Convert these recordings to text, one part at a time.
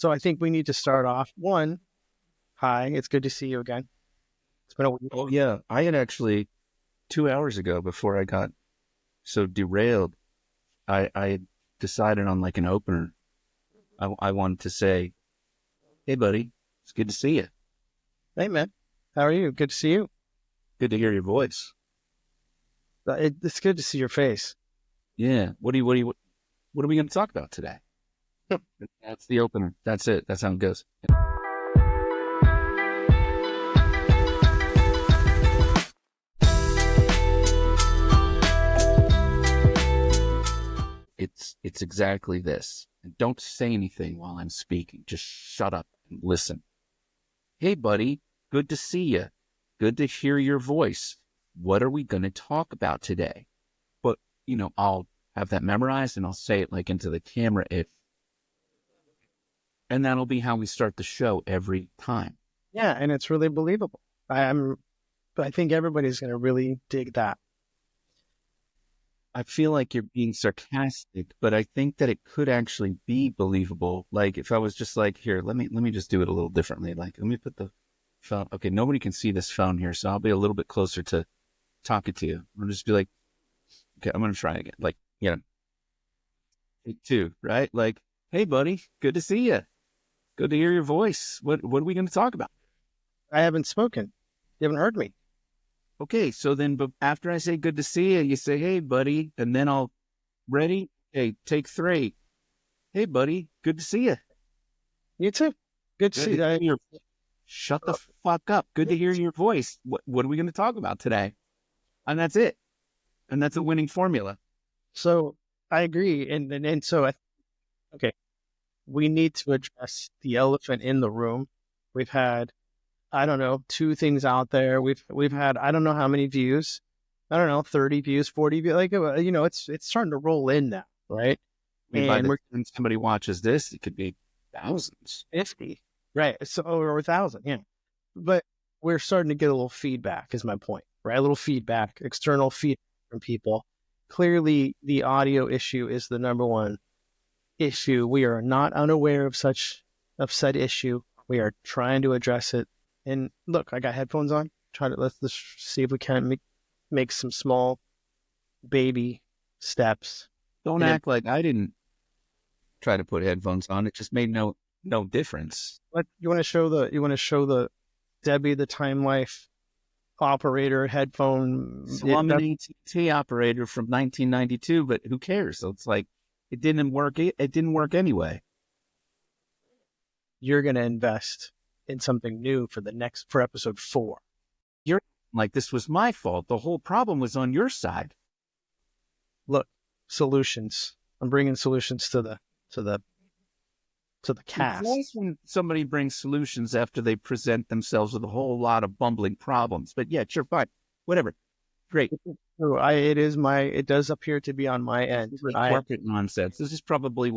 So I think we need to start off. One, hi, it's good to see you again. It's been a week. Oh yeah, I had actually 2 hours ago before I got so derailed. I had decided on like an opener. I wanted to say, "Hey, buddy, it's good to see you. Hey, man. How are you? Good to see you. Good to hear your voice." It's good to see your face. Yeah. What are we going to talk about today? That's the opener. That's it. That's how it goes. It's exactly this. And don't say anything while I'm speaking. Just shut up and listen. Hey, buddy, good to see you. Good to hear your voice. What are we going to talk about today? But, I'll have that memorized and I'll say it like into the camera and that'll be how we start the show every time. Yeah, and it's really believable. I think everybody's going to really dig that. I feel like you're being sarcastic, but I think that it could actually be believable. Like if I was just like, here, let me just do it a little differently. Like, let me put the phone. Okay, nobody can see this phone here, so I'll be a little bit closer to talking to you. I'll just be like, okay, I'm going to try again. Like, take two, right? Like, hey, buddy, good to see you. Good to hear your voice. What are we going to talk about? I haven't spoken. You haven't heard me. Okay, so then but after I say good to see you, you say, hey, buddy, and then I'll, ready? Hey, take three. Hey, buddy, good to see you. You too. Good to see you. Shut the fuck up. Good to hear your voice. What are we going to talk about today? And that's it. And that's a winning formula. So I agree. And so, okay, we need to address the elephant in the room. We've had, I don't know, 2 things out there. We've had, I don't know how many views. I don't know, 30 views, 40 views. Like, it's starting to roll in now, right? I mean, by the time somebody watches this, it could be thousands. 50, right? So over 1,000, yeah. But we're starting to get a little feedback, is my point, right? A little feedback, external feedback from people. Clearly, the audio issue is the number one issue. We are not unaware of said issue. We are trying to address it. And look, I got headphones on. Let's see if we can make some small baby steps. Don't act like I didn't try to put headphones on. It just made no difference. You want to show the Debbie the Time Life operator headphone. So I'm an AT&T operator from 1992, but who cares? So it's like it didn't work. It didn't work anyway. You're going to invest in something new for episode 4. You're like, this was my fault. The whole problem was on your side. Look, solutions. I'm bringing solutions to the cast. It's nice when somebody brings solutions after they present themselves with a whole lot of bumbling problems. But yeah, sure, fine, whatever, great. It does appear to be on my end. Corporate nonsense. This is probably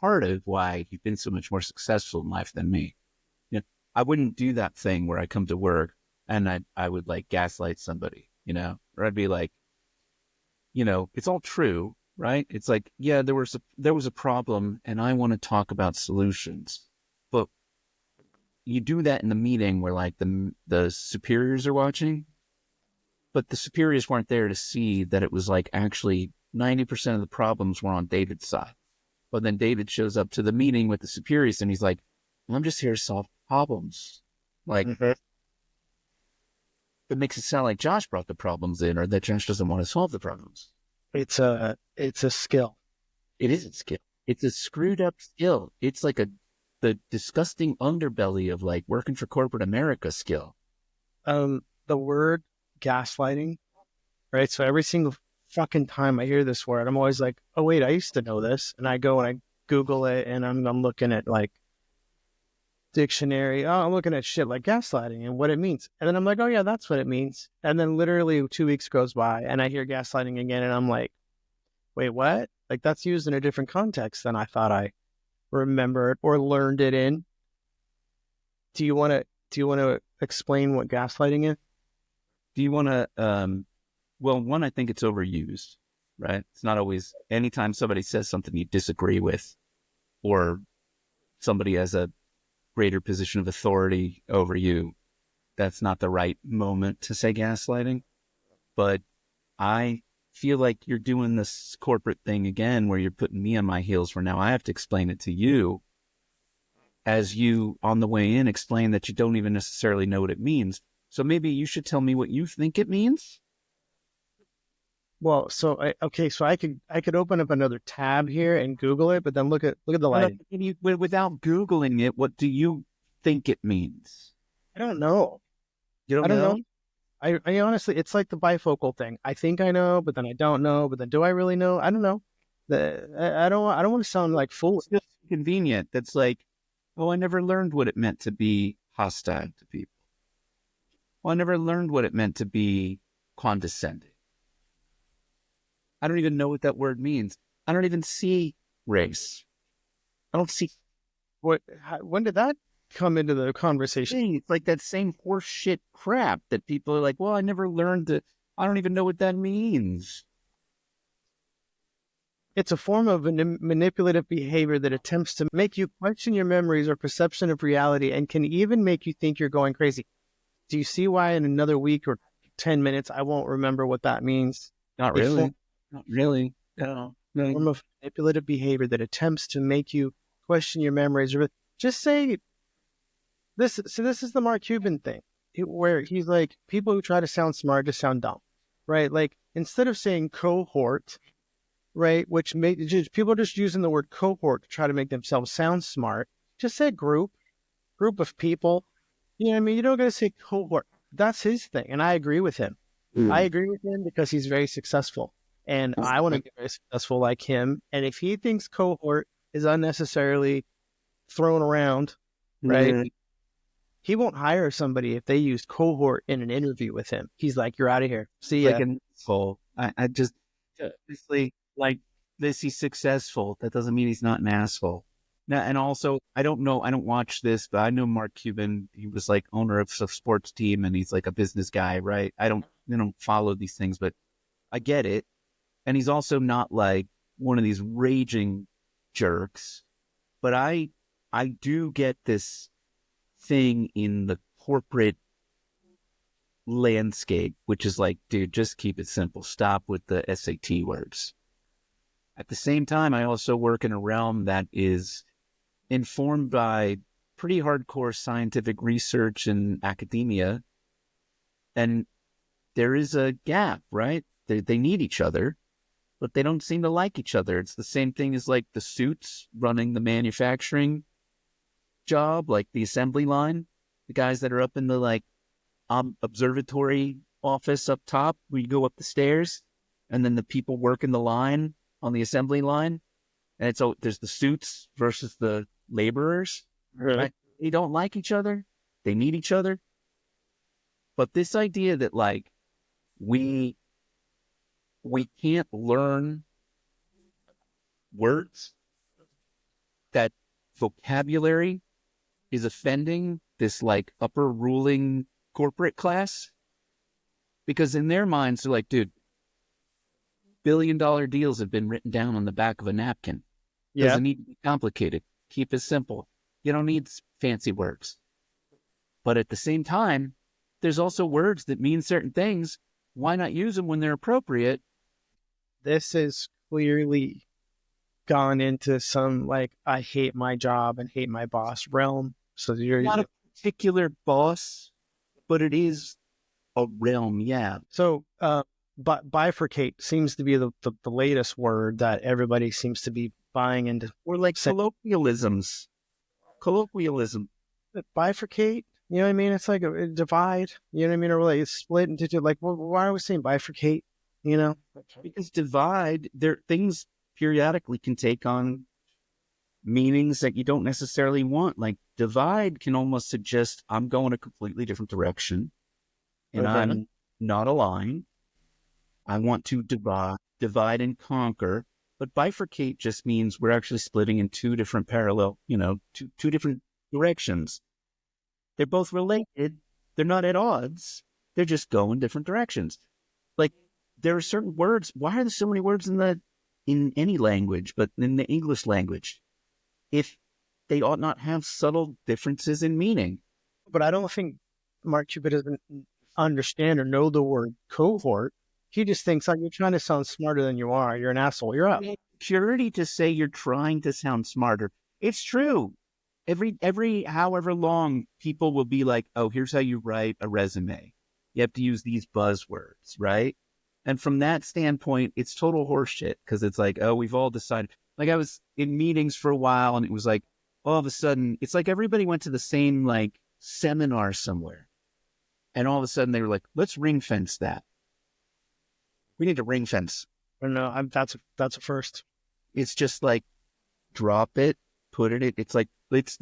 part of why you've been so much more successful in life than me. I wouldn't do that thing where I come to work and I would like gaslight somebody, or I'd be like, it's all true, right? It's like, yeah, there was a problem and I want to talk about solutions, but you do that in the meeting where like the superiors are watching, but the superiors weren't there to see that it was like actually 90% of the problems were on David's side. But then David shows up to the meeting with the superiors and he's like, I'm just here to solve problems. Like, It makes it sound like Josh brought the problems in or that Josh doesn't want to solve the problems. It's a skill. It is a skill. It's a screwed up skill. It's like the disgusting underbelly of like working for corporate America skill. The word gaslighting, right? So every single fucking time I hear this word, I'm always like, oh wait, I used to know this. And I go and I Google it and I'm looking at like dictionary. Oh, I'm looking at shit like gaslighting and what it means. And then I'm like, oh yeah, that's what it means. And then literally 2 weeks goes by and I hear gaslighting again. And I'm like, wait, what? Like that's used in a different context than I thought I remembered or learned it in. Do you want to explain what gaslighting is? Do you want to, well, one, I think it's overused, right? It's not always, anytime somebody says something you disagree with, or somebody has a greater position of authority over you, that's not the right moment to say gaslighting. But I feel like you're doing this corporate thing again where you're putting me on my heels where now I have to explain it to you, as you on the way in explain that you don't even necessarily know what it means. So maybe you should tell me what you think it means. Well, so I could open up another tab here and Google it, but then look at the lighting. Without Googling it, what do you think it means? I don't know. You I don't don't know. know? I honestly, it's like the bifocal thing. I think I know, but then I don't know. But then, do I really know? I don't know. I don't want to sound like foolish. It's just convenient. That's like, oh, I never learned what it meant to be hostile to people. Well, I never learned what it meant to be condescending. I don't even know what that word means. I don't even see race. I don't see When did that come into the conversation? thing. It's like that same horse shit crap that people are like, well, I never learned to, I don't even know what that means. It's a form of manipulative behavior that attempts to make you question your memories or perception of reality and can even make you think you're going crazy. Do you see why in another week or 10 minutes I won't remember what that means? Not A really. Not really. No. form of manipulative behavior that attempts to make you question your memories. Or just say this. So this is the Mark Cuban thing, where he's like, people who try to sound smart just sound dumb, right? Like instead of saying cohort, right, which people are just using the word cohort to try to make themselves sound smart. Just say group of people. You know what I mean? You don't got to say cohort. That's his thing, and I agree with him. I agree with him because he's very successful, and I want to be very successful like him. And if he thinks cohort is unnecessarily thrown around, right, he won't hire somebody if they use cohort in an interview with him. He's like, "You're out of here. See ya." Like an asshole. I just, obviously, like this, he's successful. That doesn't mean he's not an asshole. Now, and also, I don't know, I don't watch this, but I know Mark Cuban. He was like owner of a sports team, and he's like a business guy, right? I don't, follow these things, but I get it. And he's also not like one of these raging jerks. But I do get this thing in the corporate landscape, which is like, dude, just keep it simple. Stop with the SAT words. At the same time, I also work in a realm that is informed by pretty hardcore scientific research and academia. And there is a gap, right? They need each other, but they don't seem to like each other. It's the same thing as like the suits running the manufacturing job, like the assembly line, the guys that are up in the like observatory office up top where you go up the stairs, and then the people working the line on the assembly line. And it's there's the suits versus the laborers. Right? They don't like each other. They need each other. But this idea that like we can't learn words, that vocabulary is offending this like upper ruling corporate class, because in their minds they're like, dude, $1 billion deals have been written down on the back of a napkin. Doesn't need to be complicated. Keep it simple. You don't need fancy words. But at the same time, there's also words that mean certain things. Why not use them when they're appropriate? This is clearly gone into some like I hate my job and hate my boss realm. So you're not a particular boss, but it is a realm, yeah. So but bifurcate seems to be the latest word that everybody seems to be buying into. Or like colloquialisms. Colloquialism. Bifurcate, you know what I mean? It's like a divide, you know what I mean? Or like it's split into two. Like, well, why are we saying bifurcate? You know, because divide, things periodically can take on meanings that you don't necessarily want. Like divide can almost suggest I'm going a completely different direction, and I'm not aligned. I want to divide and conquer. But bifurcate just means we're actually splitting in two different parallel, two different directions. They're both related. They're not at odds. They're just going different directions. Like there are certain words. Why are there so many words in any language, but in the English language? if they ought not have subtle differences in meaning. But I don't think Mark Cuban doesn't understand or know the word cohort. He just thinks, like, you're trying to sound smarter than you are. You're an asshole. You're up. Purity to say you're trying to sound smarter. It's true. Every however long, people will be like, oh, here's how you write a resume. You have to use these buzzwords, right? And from that standpoint, it's total horseshit, because it's like, oh, we've all decided. Like, I was in meetings for a while, and it was like, all of a sudden, it's like everybody went to the same like seminar somewhere. And all of a sudden they were like, let's ring fence that. We need to ring fence. No, that's a first. It's just like, drop it, put it. It's like, it's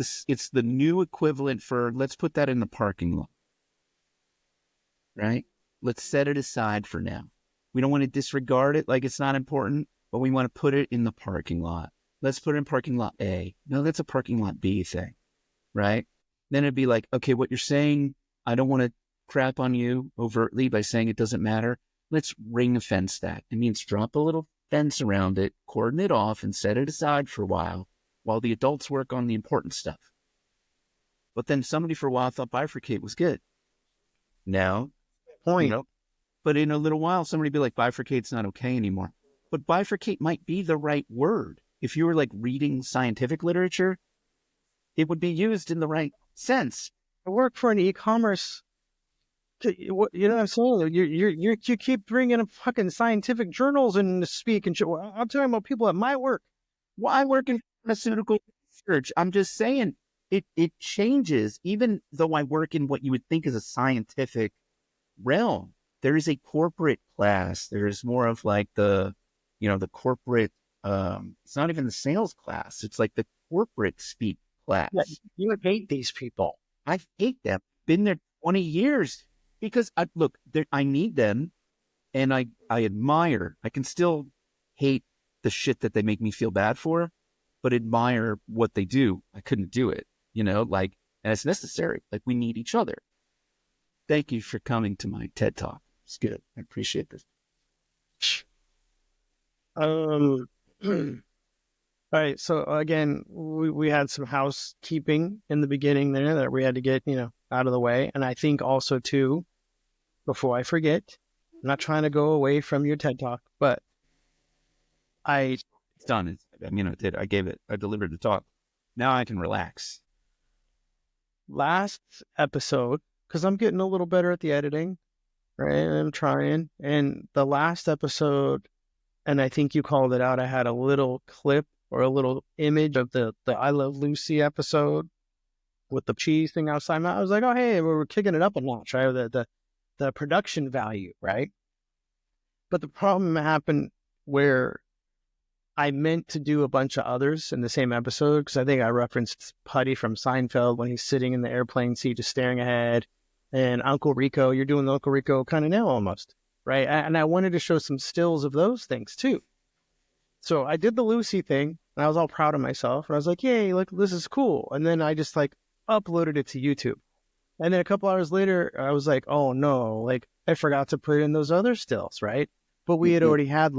the new equivalent for, let's put that in the parking lot, right? Let's set it aside for now. We don't want to disregard it like it's not important, but we want to put it in the parking lot. Let's put it in parking lot A. No, that's a parking lot B thing, right? Then it'd be like, okay, what you're saying, I don't want to crap on you overtly by saying it doesn't matter. Let's ring fence that. It means drop a little fence around it, cordon it off, and set it aside for a while the adults work on the important stuff. But then somebody for a while thought bifurcate was good. Now, Point. But in a little while, somebody would be like, bifurcate's not okay anymore. But bifurcate might be the right word. If you were like reading scientific literature, it would be used in the right sense. I work for an e-commerce. You know what I'm saying? You keep bringing up fucking scientific journals and speak and shit. I'm talking about people at my work. Well, I work in pharmaceutical research. I'm just saying it changes. Even though I work in what you would think is a scientific realm, there is a corporate class. There's more of like the corporate. It's not even the sales class. It's like the corporate speak class. Yeah, you hate these people. I hate them. Been there 20 years because I need them, and I admire. I can still hate the shit that they make me feel bad for, but admire what they do. I couldn't do it, and it's necessary. Like, we need each other. Thank you for coming to my TED Talk. It's good. I appreciate this. All right. So again, we had some housekeeping in the beginning there that we had to get, out of the way. And I think also too, before I forget, I'm not trying to go away from your TED Talk, but it's done. I delivered the talk. Now I can relax. Last episode, because I'm getting a little better at the editing, right? I'm trying. And the last episode, and I think you called it out, I had a little clip or a little image of the I Love Lucy episode with the cheese thing outside. I was like, oh, hey, we're kicking it up a notch, right? The production value, right? But the problem happened where I meant to do a bunch of others in the same episode, because I think I referenced Putty from Seinfeld when he's sitting in the airplane seat just staring ahead, and Uncle Rico, you're doing the Uncle Rico kind of now almost, right? And I wanted to show some stills of those things too. So I did the Lucy thing, and I was all proud of myself, and I was like, yay, look, this is cool. And then I just uploaded it to YouTube. And then a couple hours later, I was like, oh no, I forgot to put in those other stills, right? But we had already had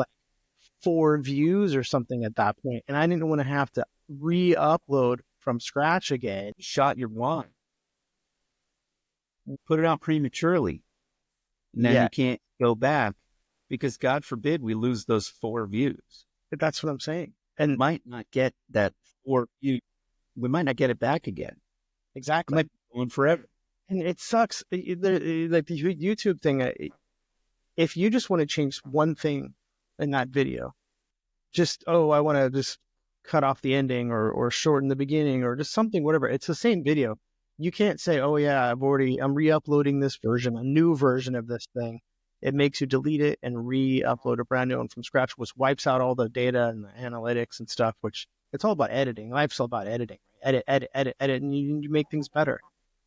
4 views or something at that point, and I didn't want to have to re-upload from scratch again. Shot your wad. Put it out prematurely. Now you can't go back, because God forbid we lose those 4 views. That's what I'm saying. And might not get that 4 views. We might not get it back again. Exactly. It might be going forever. And it sucks. Like the YouTube thing, if you just want to change one thing in that video, I want to just cut off the ending or shorten the beginning or just something, whatever. It's the same video. You can't say, oh yeah, I'm re-uploading this version, a new version of this thing. It makes you delete it and re-upload a brand new one from scratch, which wipes out all the data and the analytics and stuff, which it's all about editing. Life's all about editing. Edit, and you make things better.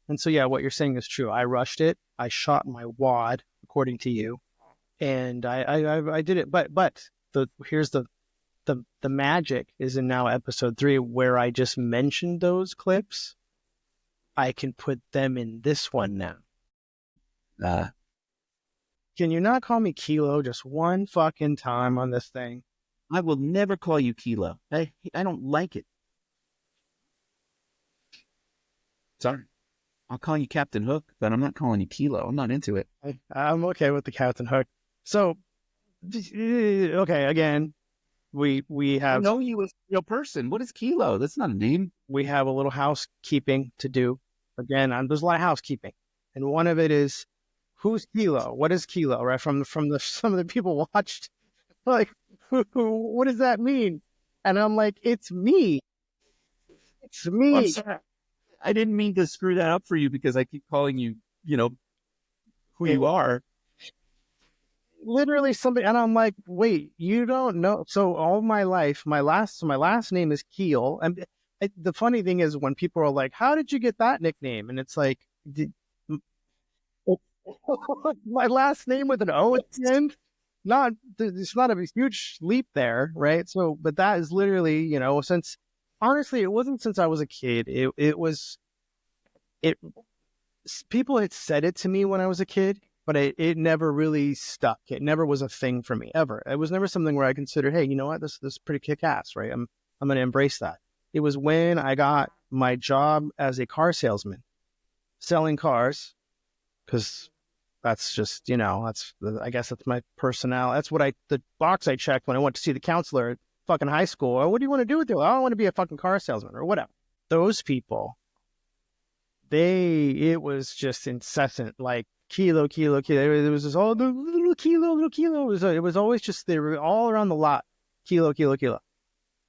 And so, yeah, what you're saying is true. I rushed it. I shot my wad, according to you, and I did it. But here's the magic is in now episode 3, where I just mentioned those clips. I can put them in this one now. Can you not call me Keelo just one fucking time on this thing? I will never call you Keelo. I don't like it. Sorry. I'll call you Captain Hook, but I'm not calling you Keelo. I'm not into it. I'm okay with the Captain Hook. So, okay, again, we I have know you as a real person. What is Keelo? That's not a name. we have a little housekeeping to do. Again, there's a lot of housekeeping, and one of it is who's Keelo? What is Keelo? Right from the some of the people watched, like, what does that mean? And I'm like, it's me. It's Oh, I'm me. sorry. I didn't mean to screw that up for you because I keep calling you, who It you are. literally somebody, and I'm like, wait, you don't know? So all my life, my last name is Keel, and the funny thing is when people are like, how did you get that nickname? And it's like, my last name with an O at the end. Not It's not a huge leap there, right? So, but that is literally, since honestly, it wasn't since I was a kid. It people had said it to me when I was a kid, but it never really stuck. It never was a thing for me ever. It was never something where I considered, hey, you know what, this is pretty kick ass, right? I'm going to embrace that. It was when I got my job as a car salesman, selling cars, because that's just, I guess that's my personality. That's the box I checked when I went to see the counselor at fucking high school. Oh, what do you want to do with it? I don't want to be a fucking car salesman or whatever. Those people, it was just incessant, like Kilo, Kilo, Kilo. It was just all the little Kilo, little Kilo. It was always just, they were all around the lot. Kilo, Kilo, Kilo.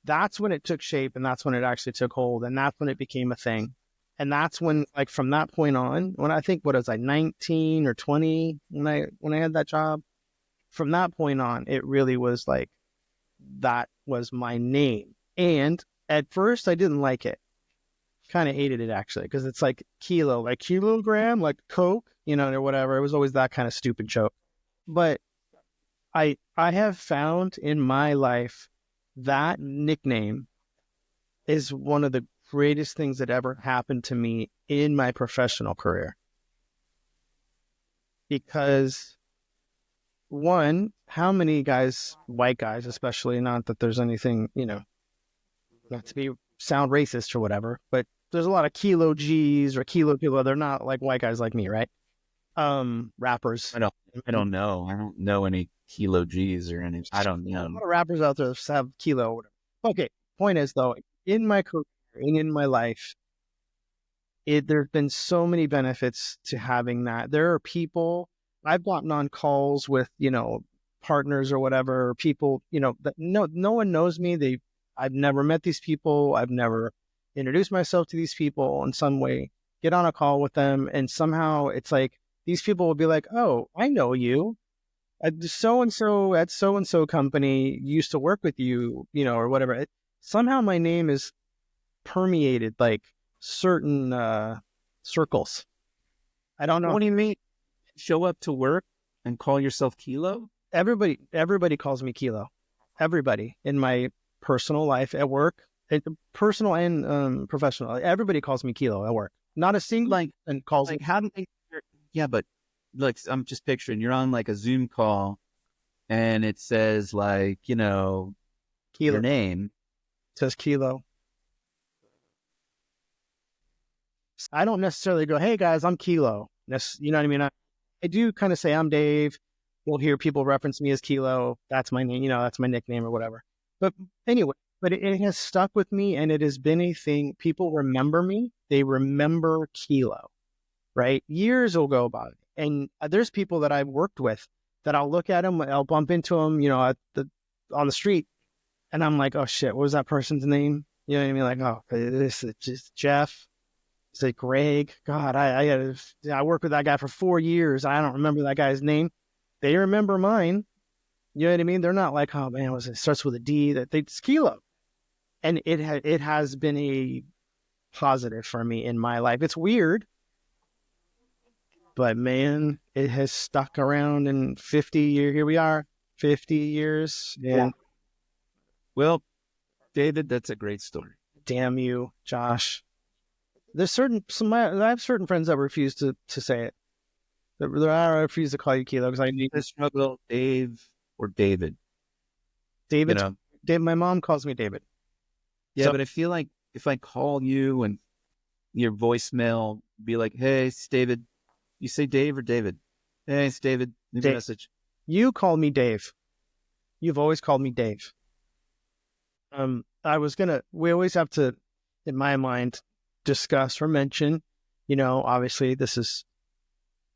That's when it took shape, and that's when it actually took hold, and that's when it became a thing. And that's when, like, from that point on, when I think, what was I, 19 or 20 when I had that job, from that point on, it really was like, that was my name. And at first I didn't like it. Kind of hated it, actually, because it's like kilo, like kilogram, like Coke, or whatever. It was always that kind of stupid joke. But I have found in my life that nickname is one of the greatest things that ever happened to me in my professional career. Because one, how many guys, white guys especially, not that there's anything, not to be sound racist or whatever, but there's a lot of kilo G's or kilo. They're not like white guys like me, right? Rappers. I don't know. I don't know any Kilo G's or any. I don't A know. lot of rappers out there have kilo or whatever. Okay. Point is, though, in my career and in my life, there's been so many benefits to having that. There are people I've gotten on calls with, partners or whatever, people, that no one knows me. I've never met these people. I've never introduced myself to these people in some way, get on a call with them. And somehow it's like, these people will be like, oh, I know you. So and so at so and so company used to work with you, or whatever. Somehow my name is permeated like certain circles. I don't know. What do you mean? Show up to work and call yourself Kilo? Everybody calls me Kilo. Everybody in my personal life, at work, personal and professional. Everybody calls me Kilo at work. Not a single and calls me. How do they? Yeah, but look, I'm just picturing you're on like a Zoom call, and it says like Kilo. your name. It says Kilo. I don't necessarily go, hey guys, I'm Kilo. You know what I mean? I do kind of say I'm Dave. You'll hear people reference me as Kilo. That's my name, that's my nickname or whatever. But anyway, it has stuck with me, and it has been a thing. People remember me. They remember Kilo, right? Years will go by. And there's people that I've worked with that I'll look at them, I'll bump into them, on the street. And I'm like, oh shit, what was that person's name? You know what I mean? Like, oh, this is just Jeff. It's like Greg. God, I worked with that guy for 4 years. I don't remember that guy's name. They remember mine. You know what I mean? They're not like, oh man, it starts with a D. That it's Kilo, and it has been a positive for me in my life. It's weird, but man, it has stuck around. In 50 years, here we are, 50 years, and yeah. Well, David, that's a great story. Damn you, Josh. There's I have certain friends that refuse to say it. I refuse to call you Kilo because I need to struggle, Dave or David. David. My mom calls me David. Yeah, so, but I feel like if I call you and your voicemail be like, "Hey, it's David." You say Dave or David? Hey, it's David. Leave a Dave. message. You call me Dave. You've always called me Dave. We always have to, in my mind, discuss or mention, obviously this is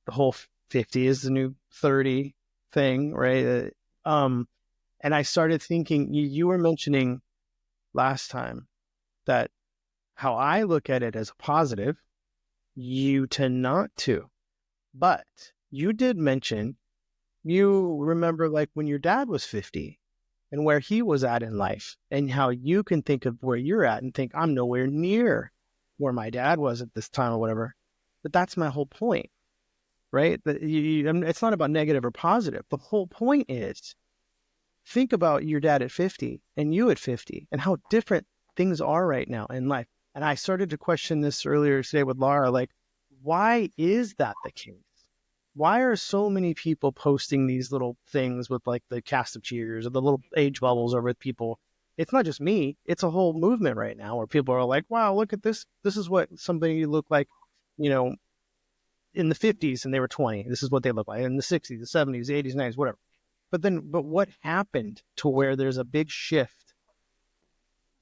the whole 50 is the new 30 thing, right? And I started thinking, you were mentioning last time that how I look at it as a positive, you tend not to. But you did mention, you remember like when your dad was 50 and where he was at in life, and how you can think of where you're at and think, I'm nowhere near where my dad was at this time or whatever. But that's my whole point, right? It's not about negative or positive. The whole point is, think about your dad at 50 and you at 50 and how different things are right now in life. And I started to question this earlier today with Laura, like, why is that the case? Why are so many people posting these little things with like the cast of cheers or the little age bubbles over with people? It's not just me. It's a whole movement right now where people are like, wow, look at this. This is what somebody looked like, in the 50s and they were 20. This is what they look like in the 60s, the 70s, the 80s, 90s, whatever. But what happened to where there's a big shift,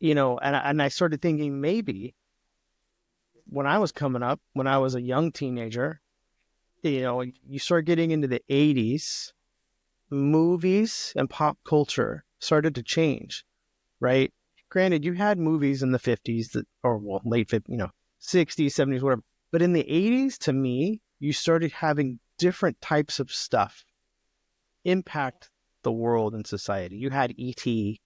and I started thinking maybe when I was coming up, when I was a young teenager, you start getting into the 80s, movies and pop culture started to change, right? Granted, you had movies in the 50s late 50s, 60s, 70s, whatever. But in the 80s, to me, you started having different types of stuff impact the world and society. You had E.T.,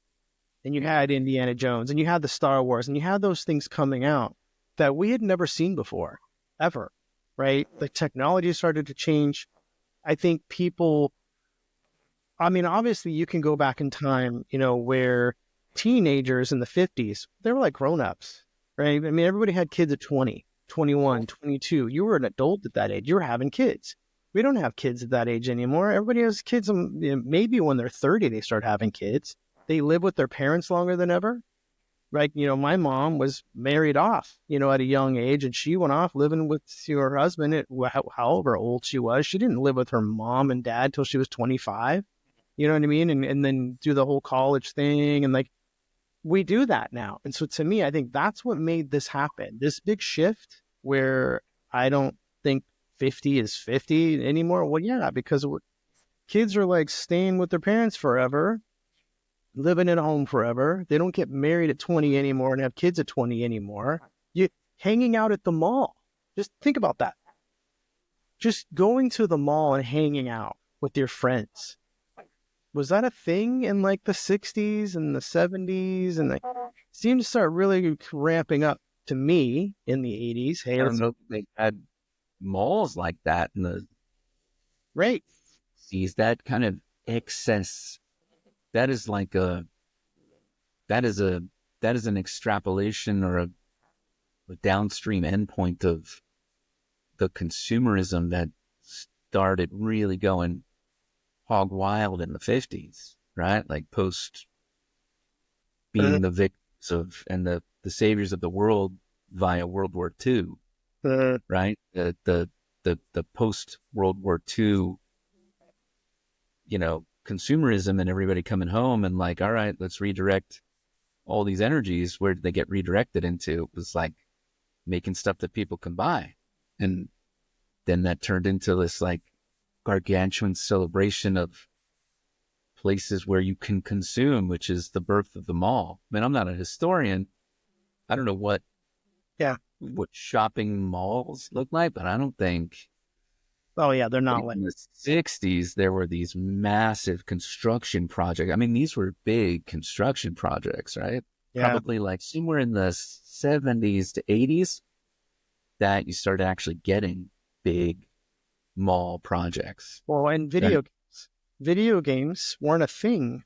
and you had Indiana Jones, and you had the Star Wars, and you had those things coming out that we had never seen before, ever, right? The technology started to change. I think obviously you can go back in time, where teenagers in the 50s, they were like grown-ups, right? I mean, everybody had kids at 20, 21, 22. You were an adult at that age. You were having kids. We don't have kids at that age anymore. Everybody has kids. Maybe when they're 30, they start having kids. They live with their parents longer than ever. Right. My mom was married off, at a young age, and she went off living with her husband at however old she was. She didn't live with her mom and dad till she was 25. You know what I mean? And then do the whole college thing. And like, we do that now. And so to me, I think that's what made this happen. This big shift where I don't think 50 is 50 anymore. Well, yeah, because kids are like staying with their parents forever, living at home forever. They don't get married at 20 anymore and have kids at 20 anymore. You hanging out at the mall. Just think about that. Just going to the mall and hanging out with your friends. Was that a thing in like the 60s and the 70s? And it seemed to start really ramping up to me in the 80s. Hey, I don't know if they had malls like that in the right. seas. That kind of excess, that is an extrapolation or a downstream endpoint of the consumerism that started really going hog wild in the 50s, right? Like post being the victims of and the saviors of the world via World War II, right? The post World War II, consumerism and everybody coming home and like, all right, let's redirect all these energies. Where did they get redirected into? It was like making stuff that people can buy. And then that turned into this like gargantuan celebration of places where you can consume, which is the birth of the mall. I mean, I'm not a historian. I don't know what shopping malls look like, but I don't think. Oh yeah, they're not like in the 60s. There were these massive construction projects. I mean, these were big construction projects, right? Yeah. Probably like somewhere in the 70s to 80s that you started actually getting big mall projects. Well, and video games weren't a thing,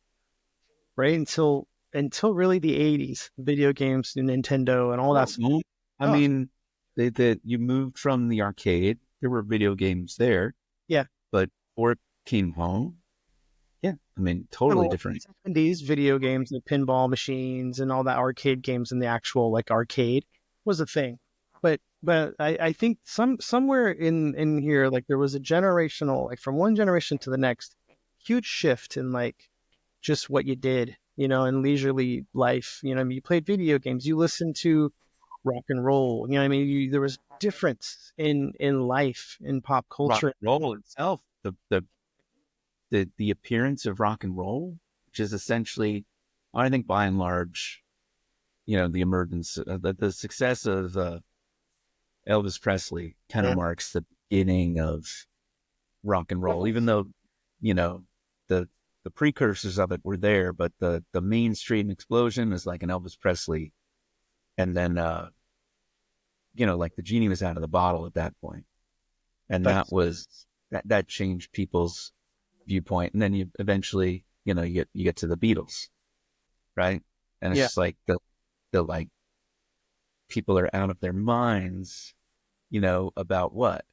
right? Until really the 80s. Video games, Nintendo, and all that stuff. I mean, you moved from the arcade. There were video games there. Yeah. But before it came home, yeah, I mean, totally different. 70s video games, the pinball machines and all that arcade games in the actual like arcade was a thing. But But I think somewhere in here, like there was a generational, like from one generation to the next, huge shift in like just what you did, in leisurely life. I mean, you played video games, you listened to rock and roll. I mean, there was difference in life in pop Rock culture. and roll itself, the appearance of rock and roll, which is essentially, I think by and large, the emergence, the success of Elvis Presley kind of marks the beginning of rock and roll, even though, you know, the the precursors of it were there, but the mainstream explosion is like an Elvis Presley. And then, like the genie was out of the bottle at that point. And That's that changed people's viewpoint. And then you eventually, you get to the Beatles, right? And it's yeah. just like the like people are out of their minds, about what?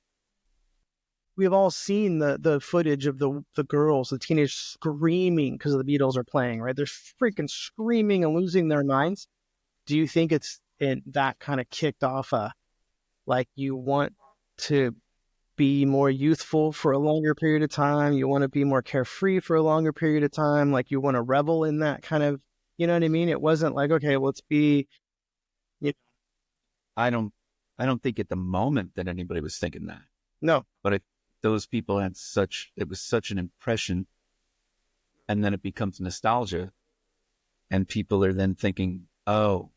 We've all seen the footage of the girls, the teenagers screaming because the Beatles are playing, right? They're freaking screaming and losing their minds. Do you think that kind of kicked off like you want to be more youthful for a longer period of time? You want to be more carefree for a longer period of time? Like you want to revel in that kind of, you know what I mean? It wasn't like, okay, let's be, you I don't I don't think at the moment that anybody was thinking that. no, But those people it was such an impression, and then it becomes nostalgia, and people are then thinking, oh,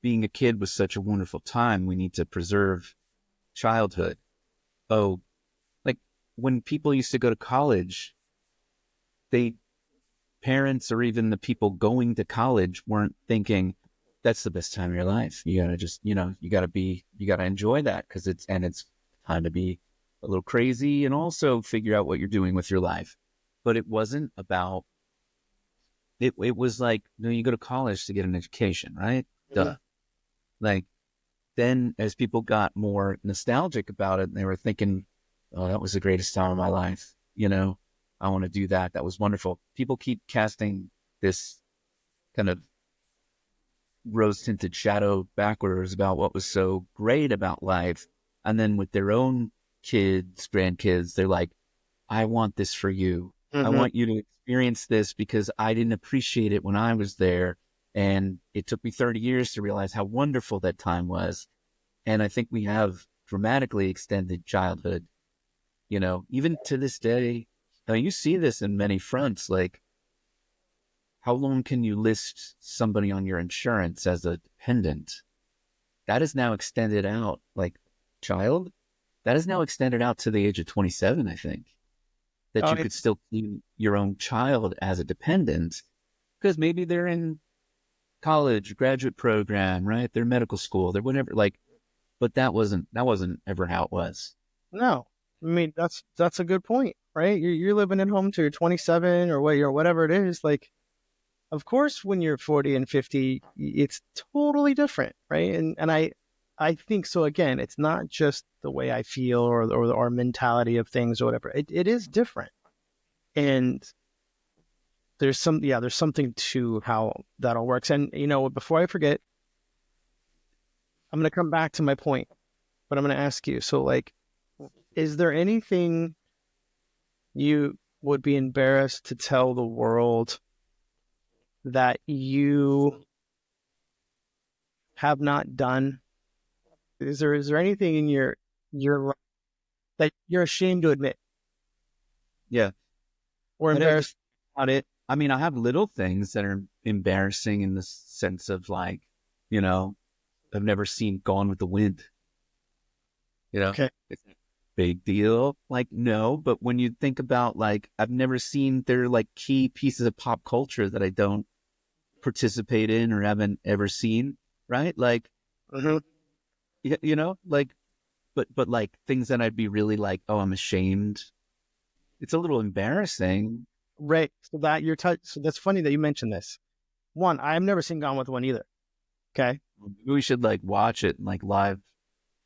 being a kid was such a wonderful time. We need to preserve childhood. Oh, like when people used to go to college, they parents or even the people going to college weren't thinking that's the best time of your life. You gotta just, you gotta enjoy that because it's time to be a little crazy and also figure out what you're doing with your life. But it wasn't about it. It was like, you go to college to get an education, right? Duh. Like then as people got more nostalgic about it, they were thinking, oh, that was the greatest time of my life. I want to do that. That was wonderful. People keep casting this kind of rose tinted shadow backwards about what was so great about life. And then with their own kids, grandkids, they're like, I want this for you. I mm-hmm. want you to experience this because I didn't appreciate it when I was there. And it took me 30 years to realize how wonderful that time was. And I think we have dramatically extended childhood, even to this day. Now, you see this in many fronts. Like, how long can you list somebody on your insurance as a dependent? That is now extended out, like child, that is now extended out to the age of 27, I think, that Oh, you could still see your own child as a dependent because maybe they're in college, graduate program, right? They're medical school, they're whatever, like, but that wasn't ever how it was. no. I mean, that's a good point, right? You're living at home till you're 27 or whatever it is. Like, of course, when you're 40 and 50, it's totally different, right? And I think so. Again, it's not just the way I feel or our mentality of things or whatever. It is different, and there's something to how that all works. And before I forget, I'm going to come back to my point, but I'm going to ask you. So, like, is there anything you would be embarrassed to tell the world that you have not done? Is there anything in your that you're ashamed to admit Yeah. or I don't just embarrassed? about it. I mean, I have little things that are embarrassing in the sense of like, you know, I've never seen Gone with the Wind. Okay. It's a big deal. Like, no, but when you think about like, I've never seen their like key pieces of pop culture that I don't participate in or haven't ever seen, right? Like, Mm-hmm. like, but like things that I'd be really like, oh, I'm ashamed. It's a little embarrassing. Right. So that so that's funny that you mentioned this. One, I've never seen Gone with One either. Okay. Maybe we should like watch it and like live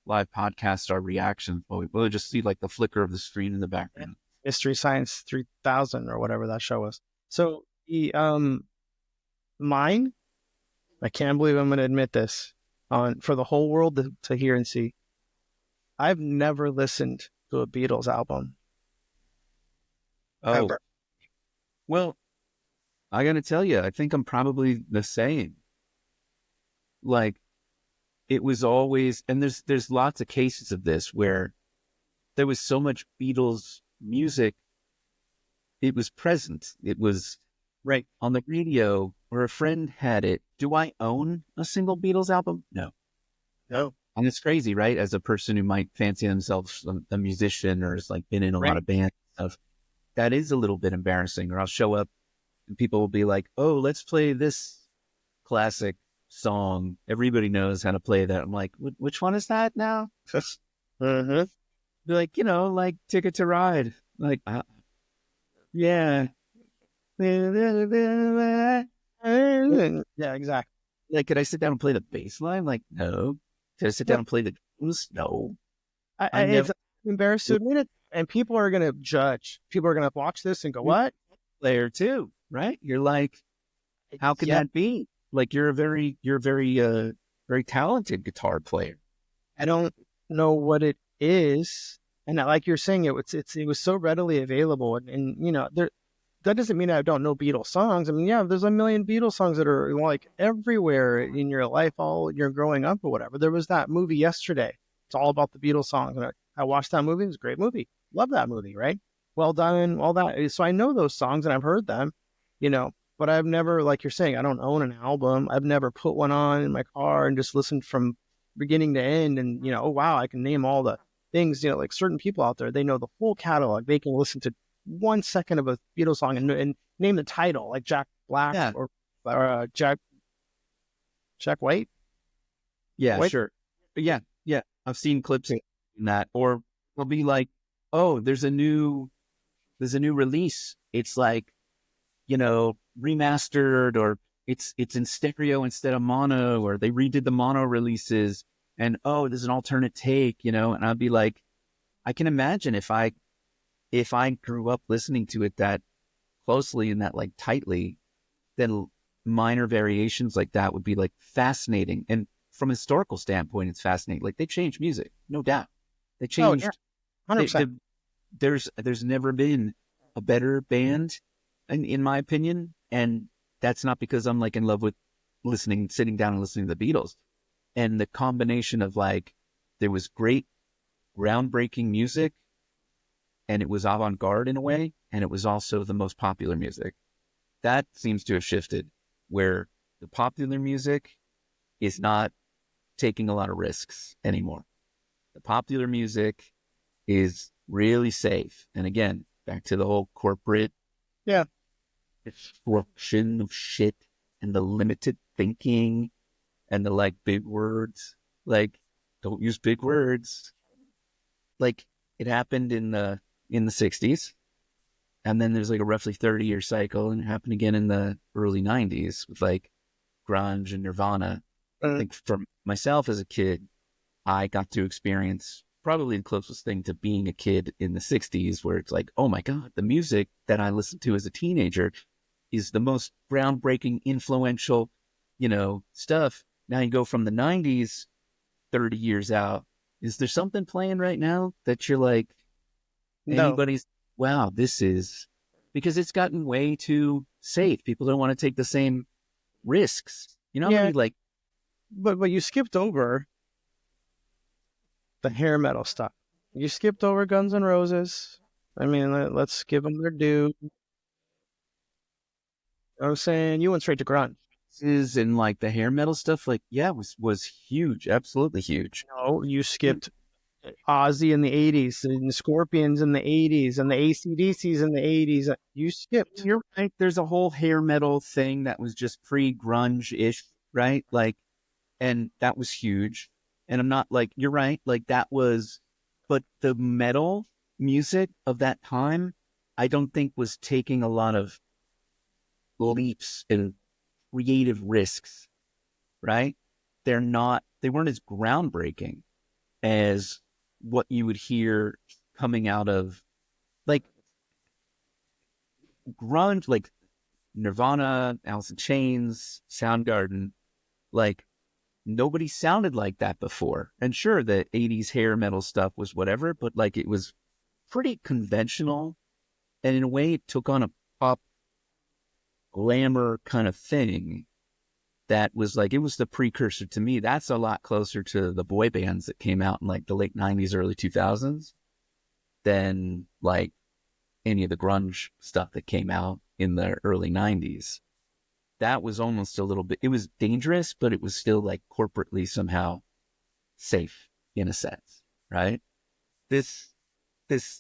podcast our reactions, but we'll just see like the flicker of the screen in the background. Mystery Science 3000 or whatever that show was. So mine, I can't believe I'm going to admit this. on for the whole world to hear and see. I've never listened to a Beatles album Oh, ever. well, I got to tell you, I think I'm probably the same. Like, it was always, and there's lots of cases of this where there was so much Beatles music, it was present. It was Right. on the radio or a friend had it. Do I own a single Beatles album? No. No. And it's crazy, right? As a person who might fancy themselves a musician or has like been in a lot Right. of bands and stuff, that is a little bit embarrassing. Or I'll show up and people will be like, "Oh, let's play this classic song. Everybody knows how to play that." I'm like, "Which one is that now?" Mm-hmm. Be like, like Ticket to Ride. Like, yeah. Yeah, exactly. Like, could I sit down and play the bass line? Like, no. Could I sit down No, and play the drums? No. I it's never embarrassed to admit it, and people are gonna judge. People are gonna watch this and go, you're "What?" a player too, right? You're like, how can Yeah, that be? Like, very talented guitar player. I don't know what it is, and like you're saying, it was so readily available, and there that doesn't mean I don't know Beatles songs. I mean, yeah, there's a million Beatles songs that are like everywhere in your life, all you're growing up or whatever. There was that movie yesterday. It's all about the Beatles songs. And I watched that movie. It was a great movie. Love that movie, right? Well done, all that. So I know those songs and I've heard them, but I've never, like you're saying, I don't own an album. I've never put one on in my car and just listened from beginning to end. And, oh, wow, I can name all the things, like certain people out there, they know the full catalog. They can listen to 1 second of a Beatles song and name the title, like Jack Black Yeah. or Jack White. Yeah, White. sure. But yeah. I've seen clips in that. Or they'll be like, oh, there's a new release. It's like, remastered, or it's in stereo instead of mono, or they redid the mono releases, and oh, there's an alternate take, and I'd be like, I can imagine if I grew up listening to it that closely and that like tightly, then minor variations like that would be like fascinating. And from a historical standpoint, it's fascinating. Like, they changed music, no doubt. They Oh yeah, changed. 100%. There's never been a better band, in my opinion, and that's not because I'm like in love with sitting down and listening to the Beatles. And the combination of like, there was great groundbreaking music, and it was avant-garde in a way, and it was also the most popular music. That seems to have shifted, where the popular music is not taking a lot of risks anymore. The popular music is really safe. And again, back to the whole corporate Yeah. destruction of shit and the limited thinking and the like big words. Like, don't use big words. Like, it happened in the 60s. And then there's like a roughly 30-year cycle, and it happened again in the early 90s with like grunge and Nirvana. I think for myself as a kid, I got to experience probably the closest thing to being a kid in the 60s, where it's like, oh my God, the music that I listened to as a teenager is the most groundbreaking, influential, stuff. Now you go from the 90s, 30 years out. Is there something playing right now that you're like, No. anybody's, wow, this is, because it's gotten way too safe. People don't want to take the same risks. You know how Yeah, many like, but you skipped over the hair metal stuff. You skipped over Guns N' Roses. I mean, let's give them their due. I'm saying you went straight to grunge. is and like the hair metal stuff, like, yeah, was huge, absolutely huge. No, you skipped Ozzy in the 80s and Scorpions in the 80s and the AC/DCs in the 80s. You skipped. You're right. There's a whole hair metal thing that was just pre-grunge ish, right? Like, and that was huge. And I'm not like, you're right. Like, that was, but the metal music of that time, I don't think was taking a lot of leaps and creative risks, right? They weren't as groundbreaking as what you would hear coming out of like grunge, like Nirvana, Alice in Chains, Soundgarden. Like, nobody sounded like that before. And sure, the 80s hair metal stuff was whatever, but like it was pretty conventional. And in a way, it took on a pop glamour kind of thing that was like, it was the precursor to me. That's a lot closer to the boy bands that came out in like the late 90s, early 2000s than like any of the grunge stuff that came out in the early 90s. That was almost a little bit, it was dangerous, but it was still like corporately somehow safe in a sense, right? This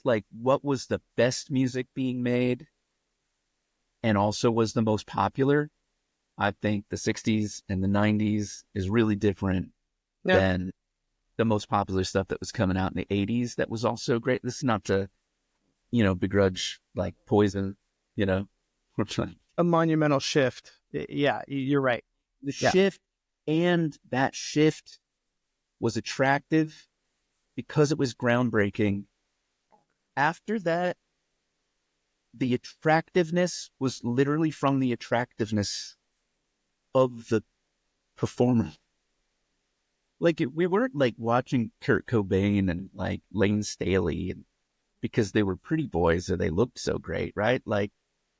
like, what was the best music being made and also was the most popular? I think the 60s and the 90s is really different than the most popular stuff that was coming out in the 80s that was also great. This is not to, begrudge like Poison, A monumental shift. Yeah, you're right. The shift, and that shift was attractive because it was groundbreaking. After that, the attractiveness was literally from the attractiveness of the performer. Like we weren't like watching Kurt Cobain and like Lane Staley because they were pretty boys or they looked so great, right? Like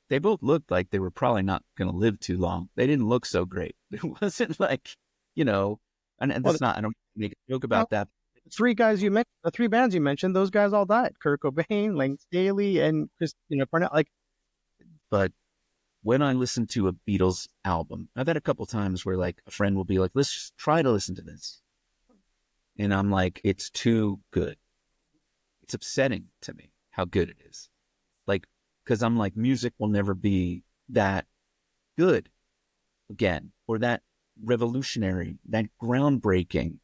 they both looked like they were probably not going to live too long. They didn't look so great. It wasn't like, and that's not, I don't make a joke about that. The three guys you mentioned, the three bands you mentioned, those guys all died. Kurt Cobain, Lane Staley, and Chris, Parnell. But when I listen to a Beatles album, I've had a couple times where like a friend will be like, let's just try to listen to this. And I'm like, it's too good. It's upsetting to me how good it is. Like, because I'm like, music will never be that good again, or that revolutionary, that groundbreaking,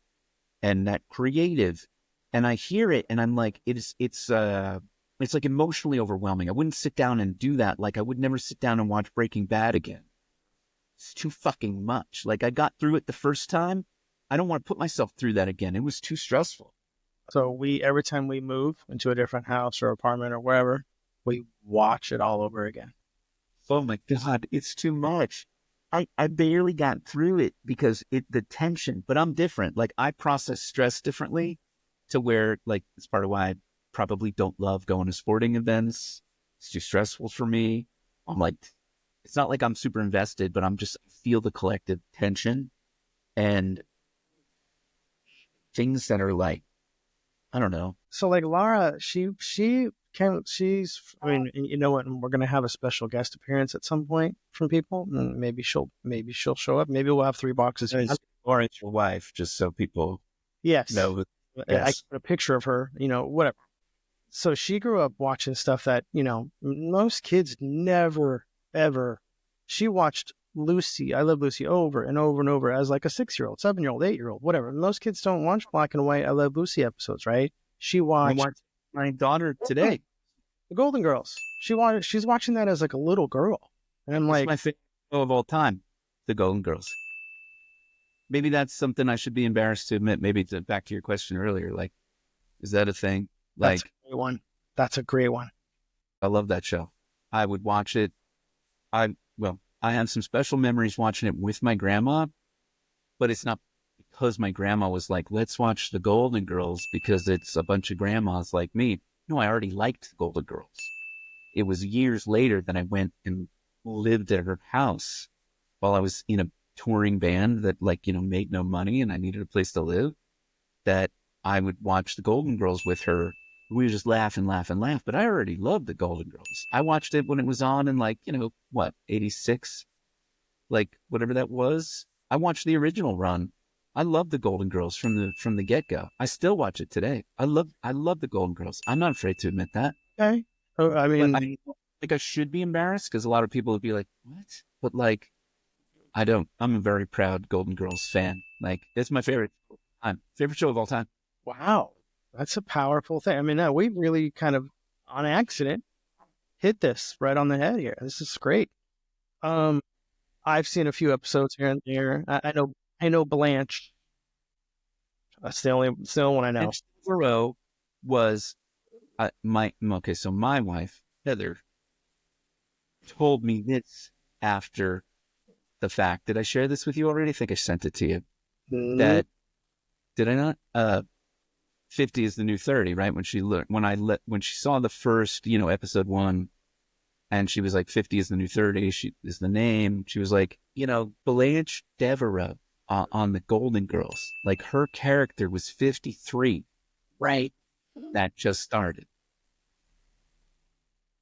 and that creative. And I hear it and I'm like, it's like emotionally overwhelming. I wouldn't sit down and do that. Like I would never sit down and watch Breaking Bad again. It's too fucking much. Like I got through it the first time. I don't want to put myself through that again. It was too stressful. So every time we move into a different house or apartment or wherever, we watch it all over again. Oh my God, it's too much. I barely got through it because the tension, but I'm different. Like I process stress differently to where like, it's part of why I probably don't love going to sporting events. It's too stressful for me. I'm like, it's not like I'm super invested, but I feel the collective tension and things that are like, I don't know. So like Laura, she's, I mean, you know what? We're going to have a special guest appearance at some point from people. And maybe she'll show up. Maybe we'll have 3 boxes. Or it's your wife, just so people know. Yes. I put a picture of her, whatever. So she grew up watching stuff that, most kids never, ever. She watched Lucy, I Love Lucy over and over and over as like a 6-year-old, 7-year-old, 8-year-old, whatever. Most kids don't watch black and white I Love Lucy episodes, right? She watched my daughter today. The Golden Girls. She's watching that as like a little girl. And I'm like, my favorite show of all time, The Golden Girls. Maybe that's something I should be embarrassed to admit. Maybe back to your question earlier, like, is that a thing? Like, that's a great one. That's a great one. I love that show. I would watch it. I have some special memories watching it with my grandma, but it's not because my grandma was like, let's watch The Golden Girls because it's a bunch of grandmas like me. No, I already liked The Golden Girls. It was years later that I went and lived at her house while I was in a touring band that made no money and I needed a place to live, that I would watch The Golden Girls with her. We would just laugh and laugh and laugh. But I already loved The Golden Girls. I watched it when it was on in 86? Like whatever that was. I watched the original run. I love The Golden Girls from the get-go. I still watch it today. I love The Golden Girls. I'm not afraid to admit that. Okay. I mean, I think I should be embarrassed because a lot of people would be like, what? But like, I don't. I'm a very proud Golden Girls fan. Like, it's my favorite show of all time. Wow. That's a powerful thing. I mean, we really kind of, on accident, hit this right on the head here. This is great. I've seen a few episodes here and there. I know Blanche. That's the only one I know. And Devereaux was my wife, Heather, told me this after the fact. Did I share this with you already? I think I sent it to you. Mm, that, did I not? 50 is the new 30, right? When when she saw the first, episode 1, and she was like, 50 is the new 30, she is the name. She was like, Blanche Devereaux on the Golden Girls, like her character was 53, right? That just started.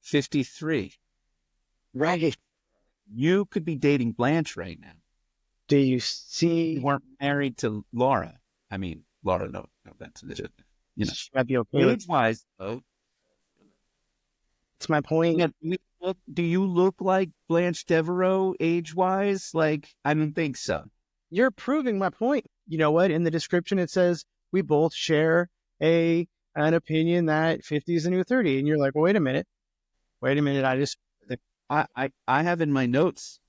53. right. You could be dating Blanche right now. Do you You see? weren't married to Laura. I mean, Laura, no, that's legit. She might be okay with. Age-wise, though, It's my point. yeah, do you look like Blanche Devereaux age-wise? Like, I don't think so. You're proving my point. You know what? In the description, it says we both share an opinion that 50 is the new 30. And you're like, well, wait a minute. Wait a minute. I have in my notes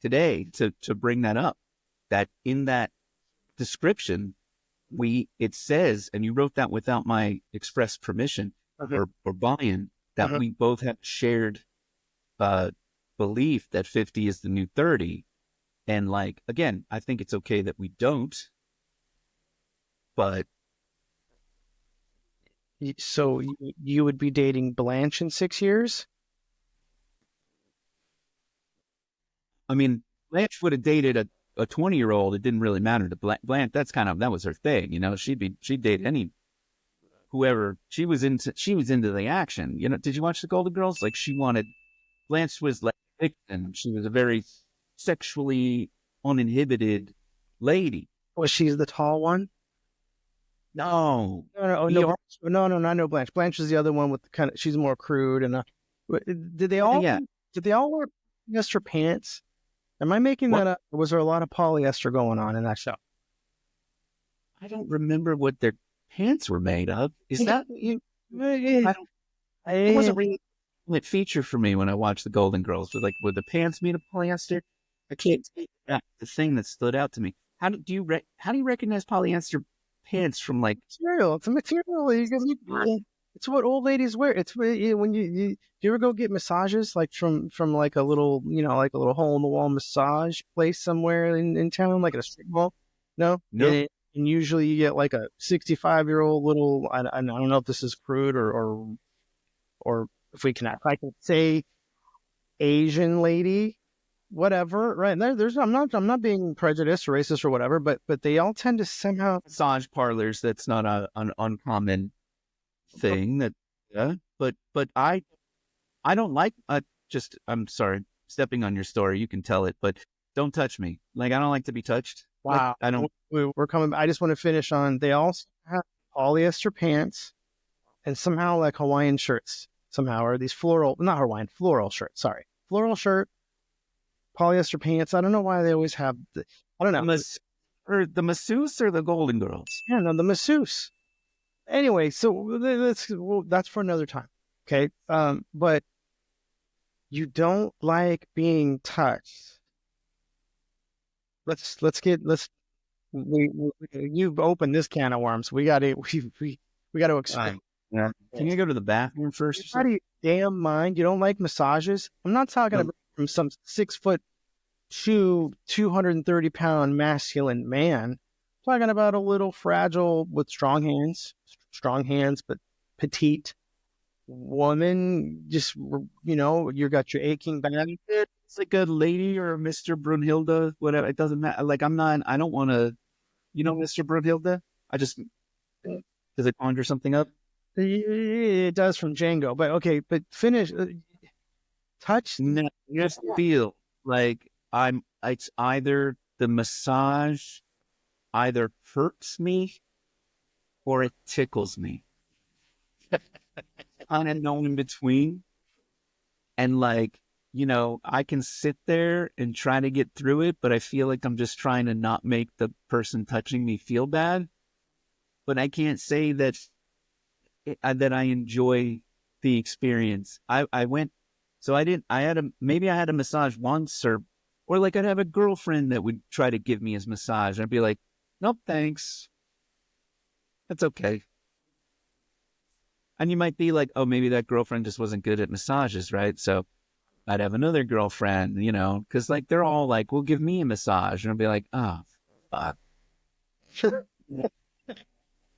today to bring that up, that in that description, it says, and you wrote that without my express permission or buy-in, that we both have shared belief that 50 is the new 30. And like, again, I think it's okay that we don't, but So you would be dating Blanche in 6 years? I mean, Blanche would have dated a 20-year-old. It didn't really matter to Blanche. That was her thing. She'd date whoever. She was into the action. Did you watch the Golden Girls? Like, Blanche was like fiction. She was a very sexually uninhibited lady. Was she the tall one? No. No, no, I know Blanche. Blanche is the other one with the kind of, she's more crude and did they all Yeah. wear polyester pants? Am I making that up? Or was there a lot of polyester going on in that show? I don't remember what their pants were made of. Is that you? It wasn't really a feature for me when I watched the Golden Girls. Were the pants made of polyester? I can't take that. The thing that stood out to me. How do you recognize polyester pants from like material? It's a material. It's what old ladies wear. It's when you ever go get massages like from like a little like a little hole in the wall massage place somewhere in town, like at a strip mall. No. And usually you get like a 65-year-old little. I don't know if this is crude or if I can say Asian lady, whatever. Right there's I'm not being prejudiced or racist or whatever, but they all tend to somehow massage parlors. That's not an uncommon thing. But I don't like. I'm sorry, stepping on your story. You can tell it, but don't touch me. Like, I don't like to be touched. Wow. Like, I don't. We're coming. I just want to finish on. They all have polyester pants and somehow like Hawaiian shirts. Somehow, or these floral shirts. Sorry, floral shirt, polyester pants. I don't know why they always have. I don't know. The masseuse or the Golden Girls? Yeah, no, the masseuse. Anyway, so that's for another time. Okay. But you don't like being touched. You've opened this can of worms. We got to explain. Yeah. Can you go to the bathroom first? How do you damn mind? You don't like massages? I'm not talking about from some 6'2", 230-pound masculine man. I'm talking about a little fragile with strong hands, but petite woman. Just you got your aching back. It's like a lady or a Mr. Brunhilde, whatever. It doesn't matter. Like, I don't want to, Mr. Brunhilde. Does it conjure something up? It does from Django, but okay. But finish. Touch. No, just feel like it's either the massage either hurts me or it tickles me. I don't know in between. And like, I can sit there and try to get through it, but I feel like I'm just trying to not make the person touching me feel bad. But I can't say that I enjoy the experience. I had a massage once, or like I'd have a girlfriend that would try to give me his massage. I'd be like, nope, thanks. That's okay. And you might be like, oh, maybe that girlfriend just wasn't good at massages, right? So I'd have another girlfriend, because like they're all like, well, give me a massage. And I'd be like, oh, fuck.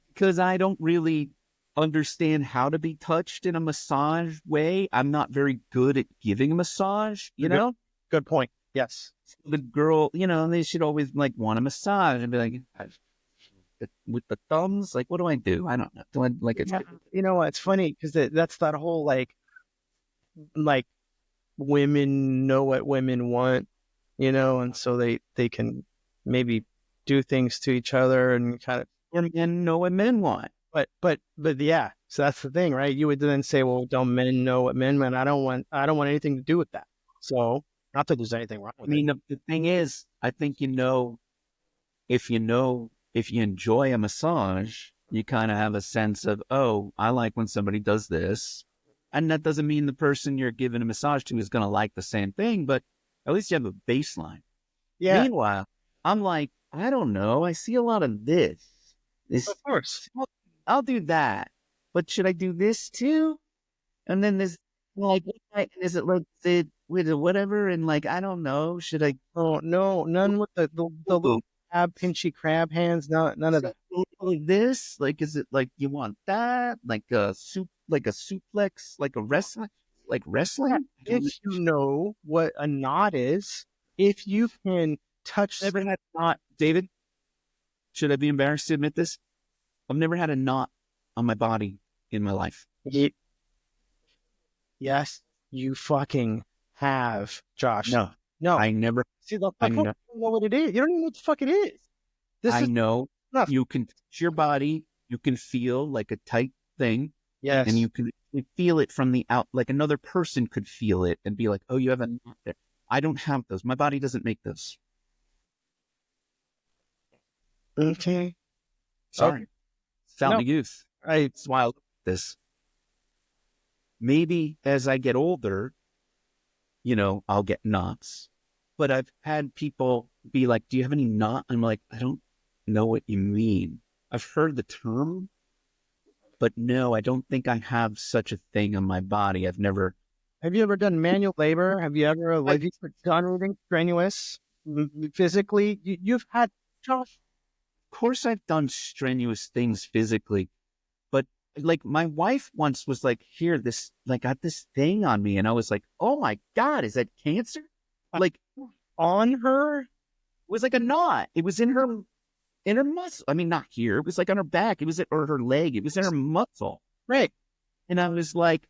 because I don't really understand how to be touched in a massage way. I'm not very good at giving a massage, you know? Good point. Yes. The girl, they should always like want a massage and be like, with the thumbs, like, what do I do? I don't know. Do I like it's You know what? It's funny because that's that whole like women know what women want, and so they can maybe do things to each other and kind of. or men know what men want. But yeah, so that's the thing, right? You would then say, well, don't men know what men want? I don't want anything to do with that. So not that there's anything wrong with it. The thing is, I think if you enjoy a massage, you kind of have a sense of, oh, I like when somebody does this. And that doesn't mean the person you're giving a massage to is going to like the same thing, but at least you have a baseline. Yeah. Meanwhile, I'm like, I don't know. I see a lot of this. Of course. I'll do that. But should I do this too? And then there's like, is it like with whatever? And like, I don't know. Should I? Oh no, none with the little pinchy crab hands. None of that. Like this? Like, is it like you want that? Like a suplex, like a wrestling, like wrestling? If you know what a knot is, if you can touch. Never had a knot, David. Should I be embarrassed to admit this? I've never had a knot on my body in my life. Yes, you fucking have, Josh. No, no, I never. See, I don't know what it is. You don't even know what the fuck it is. I know. Enough. You can touch your body. You can feel like a tight thing. Yes. And you can feel it from the out, like another person could feel it and be like, oh, you have a knot there. I don't have those. My body doesn't make those. Okay. Sorry. Fountain of youth. Right. That's why I look at this. Maybe as I get older, I'll get knots. But I've had people be like, do you have any knot? I'm like, I don't know what you mean. I've heard the term, but no, I don't think I have such a thing on my body. Have you ever done manual labor? Have you ever done anything strenuous physically? You've had, Josh. Of course I've done strenuous things physically, but like my wife once was like, here, this, like, got this thing on me. And I was like, oh my God, is that cancer? Like on her? It was like a knot. It was in her muscle. I mean, not here. It was like on her back. It was or her leg. It was in her muscle. Right. And I was like,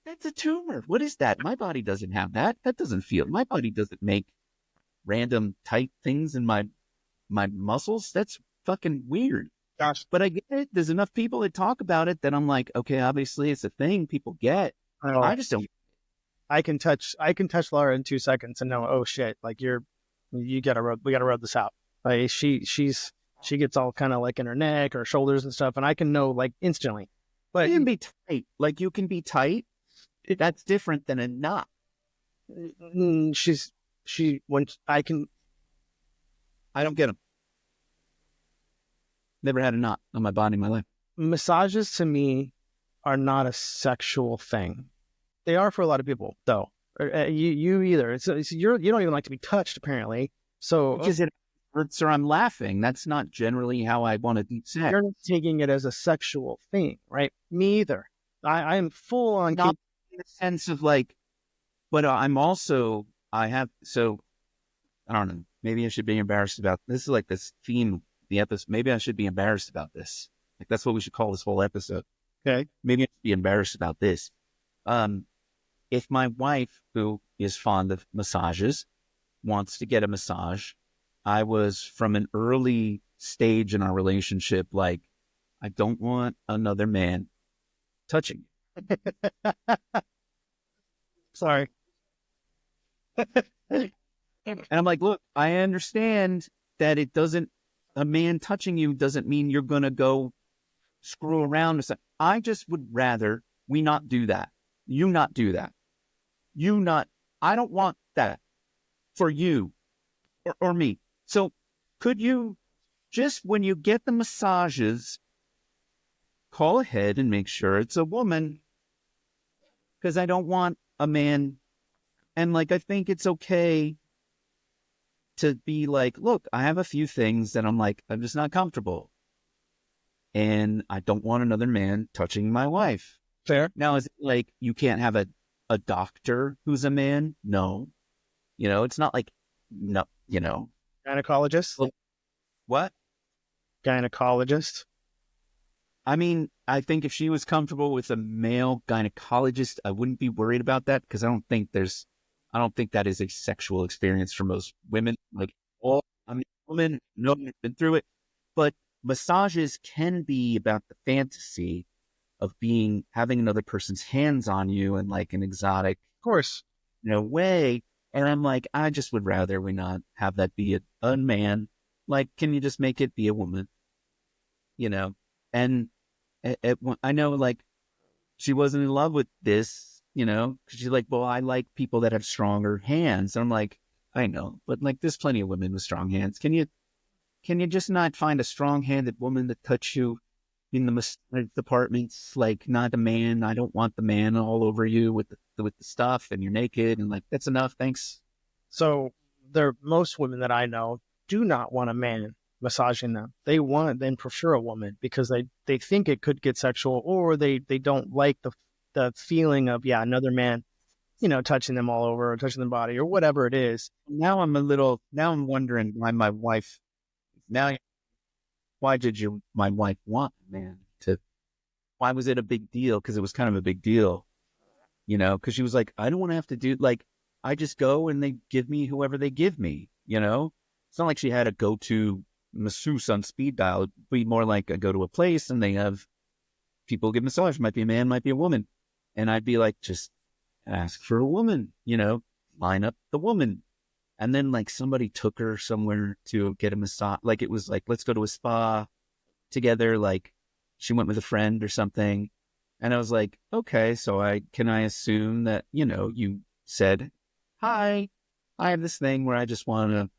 that's a tumor. What is that? My body doesn't have that. That doesn't feel. My body doesn't make random tight things in my muscles. That's fucking weird. Gosh. But I get it. There's enough people that talk about it that I'm like, okay, obviously it's a thing people get. I just don't. I can touch Laura in 2 seconds and know, oh shit, like we gotta rub this out. Like she gets all kind of like in her neck or shoulders and stuff, and I can know like instantly. But you can be tight. Like you can be tight. That's different than a knot. I don't get them. Never had a knot on my body in my life. Massages to me are not a sexual thing. They are for a lot of people, though. You either. You don't even like to be touched, apparently. So because it hurts or I'm laughing. That's not generally how I want to do sex. You're not taking it as a sexual thing, right? Me either. I am full on. Not in the sense of like, but I'm also, I don't know. Maybe I should be embarrassed about this. Is like this theme, the episode. Maybe I should be embarrassed about this. Like that's what we should call this whole episode. Okay. Maybe I should be embarrassed about this. If my wife, who is fond of massages, wants to get a massage, I was from an early stage in our relationship, like, I don't want another man touching you. Sorry. And I'm like, look, I understand that a man touching you doesn't mean you're going to go screw around. I just would rather we not do that. You not do that. I don't want that for you or me. So could you just, when you get the massages, call ahead and make sure it's a woman, because I don't want a man. And like, I think it's okay to be like, look, I have a few things that I'm like, I'm just not comfortable. And I don't want another man touching my wife. Fair. Now, is it like you can't have a doctor who's a man? No. It's not like, no, Gynecologist. Well, what? Gynecologist. I mean, I think if she was comfortable with a male gynecologist, I wouldn't be worried about that because I don't think that is a sexual experience for most women. Like, women, no, I've been through it, but massages can be about the fantasy of having another person's hands on you in like an exotic, Of course. Way. And I'm like, I just would rather we not have that be a man. Like, can you just make it be a woman? And I know, like, she wasn't in love with this, because she's like, well, I like people that have stronger hands. And I'm like, I know, but like, there's plenty of women with strong hands. Can you just not find a strong-handed woman to touch you in the massage departments? Like, not a man. I don't want the man all over you with the stuff, and you're naked, and like, that's enough. Thanks. So most women that I know do not want a man massaging them. They prefer a woman because they think it could get sexual, or they don't like the feeling of another man, touching them all over or touching their body or whatever it is. Now I'm wondering why my wife. Why did my wife want a man to? Why was it a big deal? Because it was kind of a big deal, because she was like, I don't want to have to do, like, I just go and they give me whoever they give me, It's not like she had a go-to masseuse on speed dial. It'd be more like I go to a place and they have people give massage. Might be a man, might be a woman. And I'd be like, just ask for a woman, line up the woman. And then like somebody took her somewhere to get a massage. Like it was like, let's go to a spa together. Like she went with a friend or something. And I was like, okay, so can I assume that, you said, hi, I have this thing where I just want a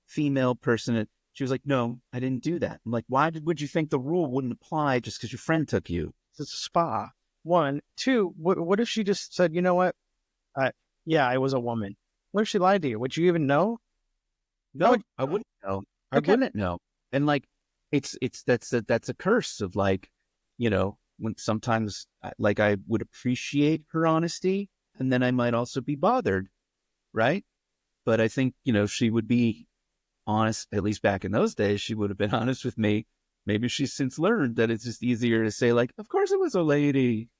female person. She was like, no, I didn't do that. I'm like, would you think the rule wouldn't apply just because your friend took you? It's a spa. One, two, what if she just said, you know what? I was a woman. What if she lied to you? Would you even know? No, I wouldn't know. Okay. I wouldn't know. And like, that's a curse of like, when sometimes like I would appreciate her honesty and then I might also be bothered. Right. But I think, she would be honest, at least back in those days, she would have been honest with me. Maybe she's since learned that it's just easier to say like, of course it was a lady.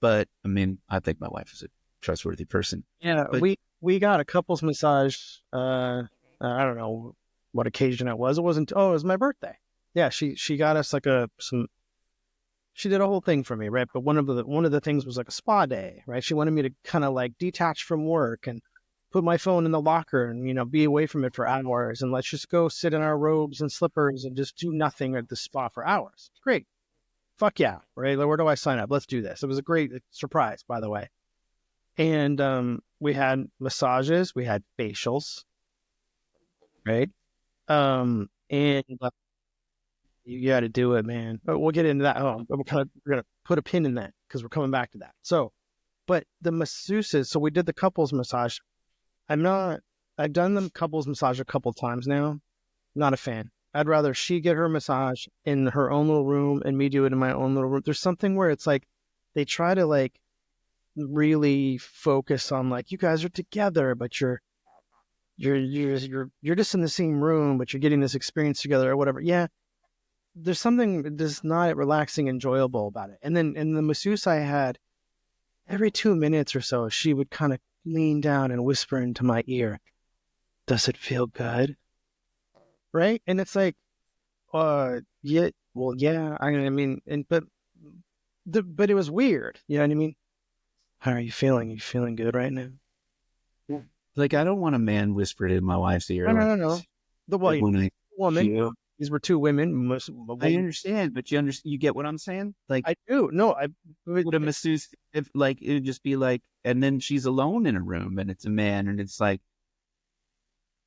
But I mean, I think my wife is a trustworthy person. Yeah. But we got a couples massage. I don't know what occasion it was. It was my birthday. Yeah. She got us like she did a whole thing for me. Right. But one of the things was like a spa day, right? She wanted me to kind of like detach from work and put my phone in the locker and, be away from it for hours. And let's just go sit in our robes and slippers and just do nothing at the spa for hours. Great. Fuck yeah. Right. Where do I sign up? Let's do this. It was a great surprise, by the way. And we had massages, we had facials, right? And you got to do it, man. But we'll get into that. We're gonna put a pin in that because we're coming back to that. So, but the masseuses. So we did the couples massage. I've done the couples massage a couple times now. Not a fan. I'd rather she get her massage in her own little room and me do it in my own little room. There's something where it's like they try to like really focus on like you guys are together, but you're just in the same room, but you're getting this experience together or whatever. Yeah, there's something just not relaxing, enjoyable about it. And then in the masseuse I had, every 2 minutes or so, she would kind of lean down and whisper into my ear, "Does it feel good?" Right? And it's like, yeah, well, yeah. I mean, but it was weird. You know what I mean? How are you feeling? You feeling good right now? like, I don't want a man whispered in my wife's ear. No. The woman. Feel. These were two women. I understand, but you get what I'm saying? Like, I do. No, would a masseuse, if like, it would just be like, and then she's alone in a room and it's a man and it's like,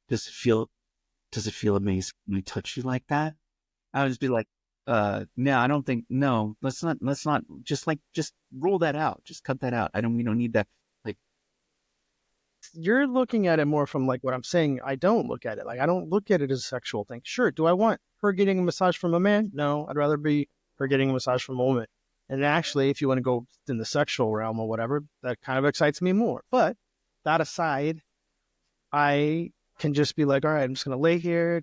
does it feel amazing when I touch you like that? I would just be like, no, I don't think, no, let's not, just rule that out. Just cut that out. We don't need that. Like, You're looking at it more from like what I'm saying. I don't look at it like I don't look at it as a sexual thing. Sure, do I want her getting a massage from a man? No, I'd rather be her getting a massage from a woman. And actually, if you want to go in the sexual realm or whatever, that kind of excites me more. But that aside, I can just be like, all right, I'm just gonna lay here.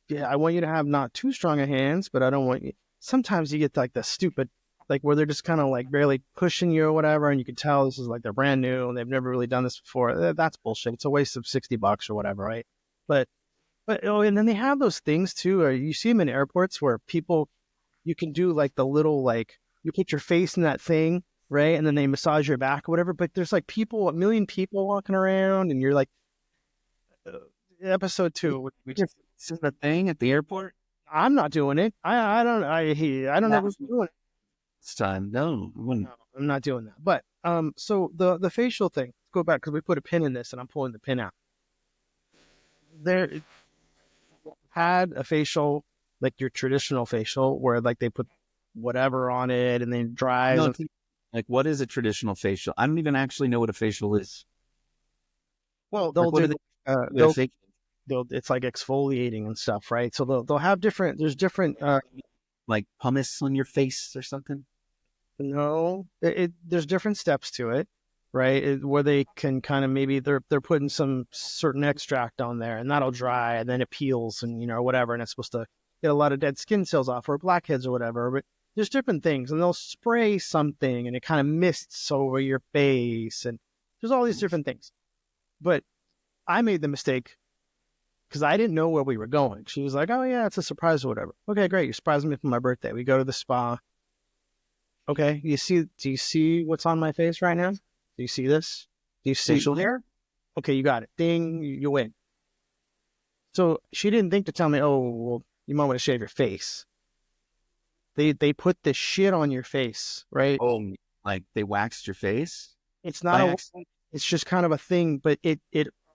Yeah, I want you to have not too strong of hands, but I don't want you. Sometimes you get like the stupid, like where they're just kind of like barely pushing you or whatever, and you can tell this is like they're brand new and they've never really done this before. That's bullshit. It's a waste of $60 or whatever, right? But oh, and then they have those things too, or you see them in airports where people you can do like the little like you put your face in that thing, right? And then they massage your back or whatever. But there's like people, a million people walking around, and you're like, uh, episode 2. This is the thing at the airport. I'm not doing it. I don't know who's doing it. It's time. No, No, I'm not doing that. But so the facial thing. Let's go back because we put a pin in this, and I'm pulling the pin out. There had a facial like your traditional facial where like they put whatever on it and then dries. No, like what is a traditional facial? I don't even actually know what a facial is. Well, they'll like, do. It's like exfoliating and stuff, right? So they'll have different. There's different. Like pumice on your face or something. No, there's different steps to it, right? Where they can kind of maybe they're putting some certain extract on there, and that'll dry, and then it peels, and whatever, and it's supposed to get a lot of dead skin cells off or blackheads or whatever. But there's different things, and they'll spray something, and it kind of mists over your face, and there's all these different things. But I made the mistake because I didn't know where we were going. She was like, "Oh yeah, it's a surprise or whatever." Okay, great. You're surprising me for my birthday. We go to the spa. Okay, do you see what's on my face right now? Do you see this? Do you see facial hair? Okay, you got it. Ding, you win. So she didn't think to tell me, oh, well, you might want to shave your face. They put this shit on your face, right? Oh, like they waxed your face? It's not it's just kind of a thing, but it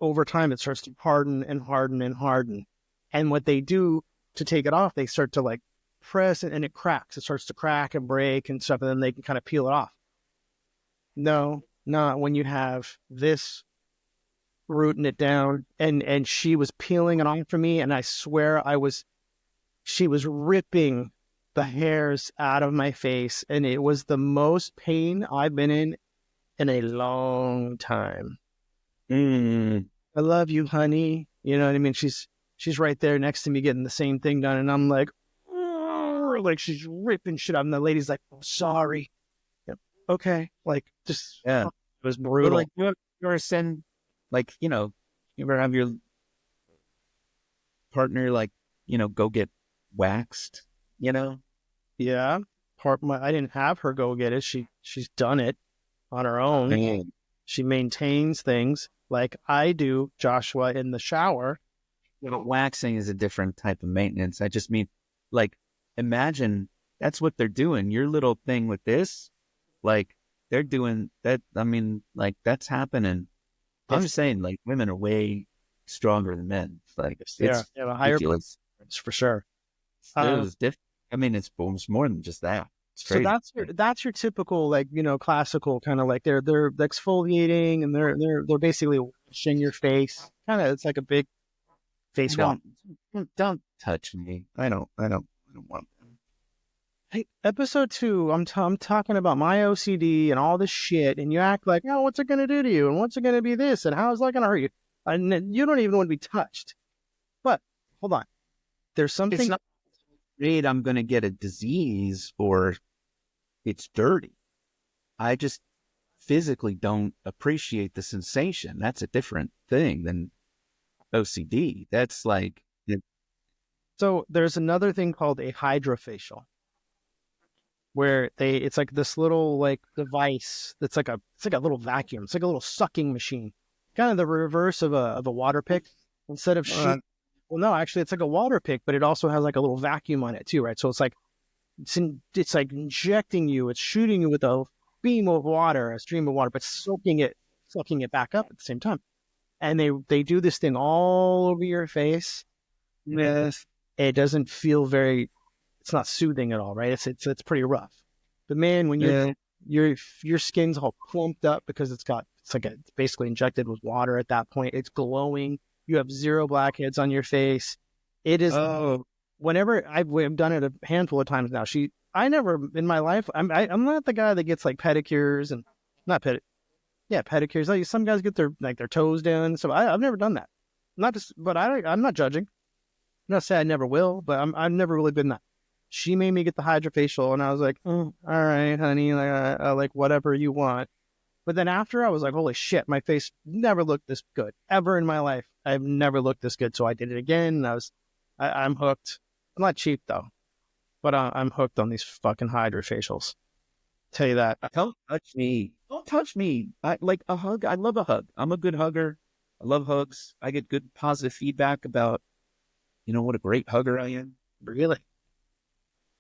over time it starts to harden and harden and harden. And what they do to take it off, they start to like press it and it cracks. It starts to crack and break and stuff, and then they can kind of peel it off. No, not when you have this rooting it down. And she was peeling it off for me, and I swear she was ripping the hairs out of my face, and it was the most pain I've been in a long time. I love you, honey. You know what I mean? She's right there next to me getting the same thing done, and I'm like, like she's ripping shit out, and the lady's like, oh, sorry. Yep. Okay, like just yeah, it was brutal. But like you ever send, like you ever have your partner like go get waxed? Yeah. I didn't have her go get it. She's done it on her own. Man. She maintains things like I do, Joshua, in the shower. But waxing is a different type of maintenance. I just mean, like, imagine that's what they're doing. Your little thing with this, like, they're doing that. I mean, like, that's happening. I'm just saying, like, women are way stronger than men. Like, it's a higher ridiculous for sure. It's different. I mean, it's more than just that. So that's your typical like classical kind of like they're exfoliating and they're basically washing your face. Kind of it's like a big face wash. Don't touch me. I don't want them. Hey, episode 2, I'm talking about my OCD and all this shit, and you act like, oh, what's it gonna do to you, and what's it gonna be this, and how is that gonna hurt you? And you don't even want to be touched. But hold on, there's something. It's not afraid I'm gonna get a disease or it's dirty. I just physically don't appreciate the sensation. That's a different thing than OCD. That's like. So there's another thing called a hydrofacial, where it's like this little like device that's like it's like a little vacuum. It's like a little sucking machine, kind of the reverse of a water pick. Instead of well, no, actually it's like a water pick, but it also has like a little vacuum on it too, right? So it's like like injecting you. It's shooting you with a stream of water, but sucking it back up at the same time. And they do this thing all over your face. Yes, it doesn't feel it's not soothing at all, right? It's pretty rough. But man, when your skin's all plumped up because it's got It's like it's basically injected with water at that point. It's glowing. You have 0 blackheads on your face. It is. Whenever I've done it a handful of times now. I never in my life. I'm not the guy that gets like pedicures and not pedicures. Like some guys get their toes done. So I've never done that. Not just, but I'm not judging. I'm not saying I never will, but I've never really been that. She made me get the hydrofacial, and I was like, all right, honey, like whatever you want. But then after, I was like, holy shit, my face never looked this good ever in my life. I've never looked this good, so I did it again, and I'm hooked. I'm not cheap though, but I'm hooked on these fucking hydrofacials. Tell you that. Don't touch me. Don't touch me. I like a hug. I love a hug. I'm a good hugger. I love hugs. I get good positive feedback about, what a great hugger I am. Really?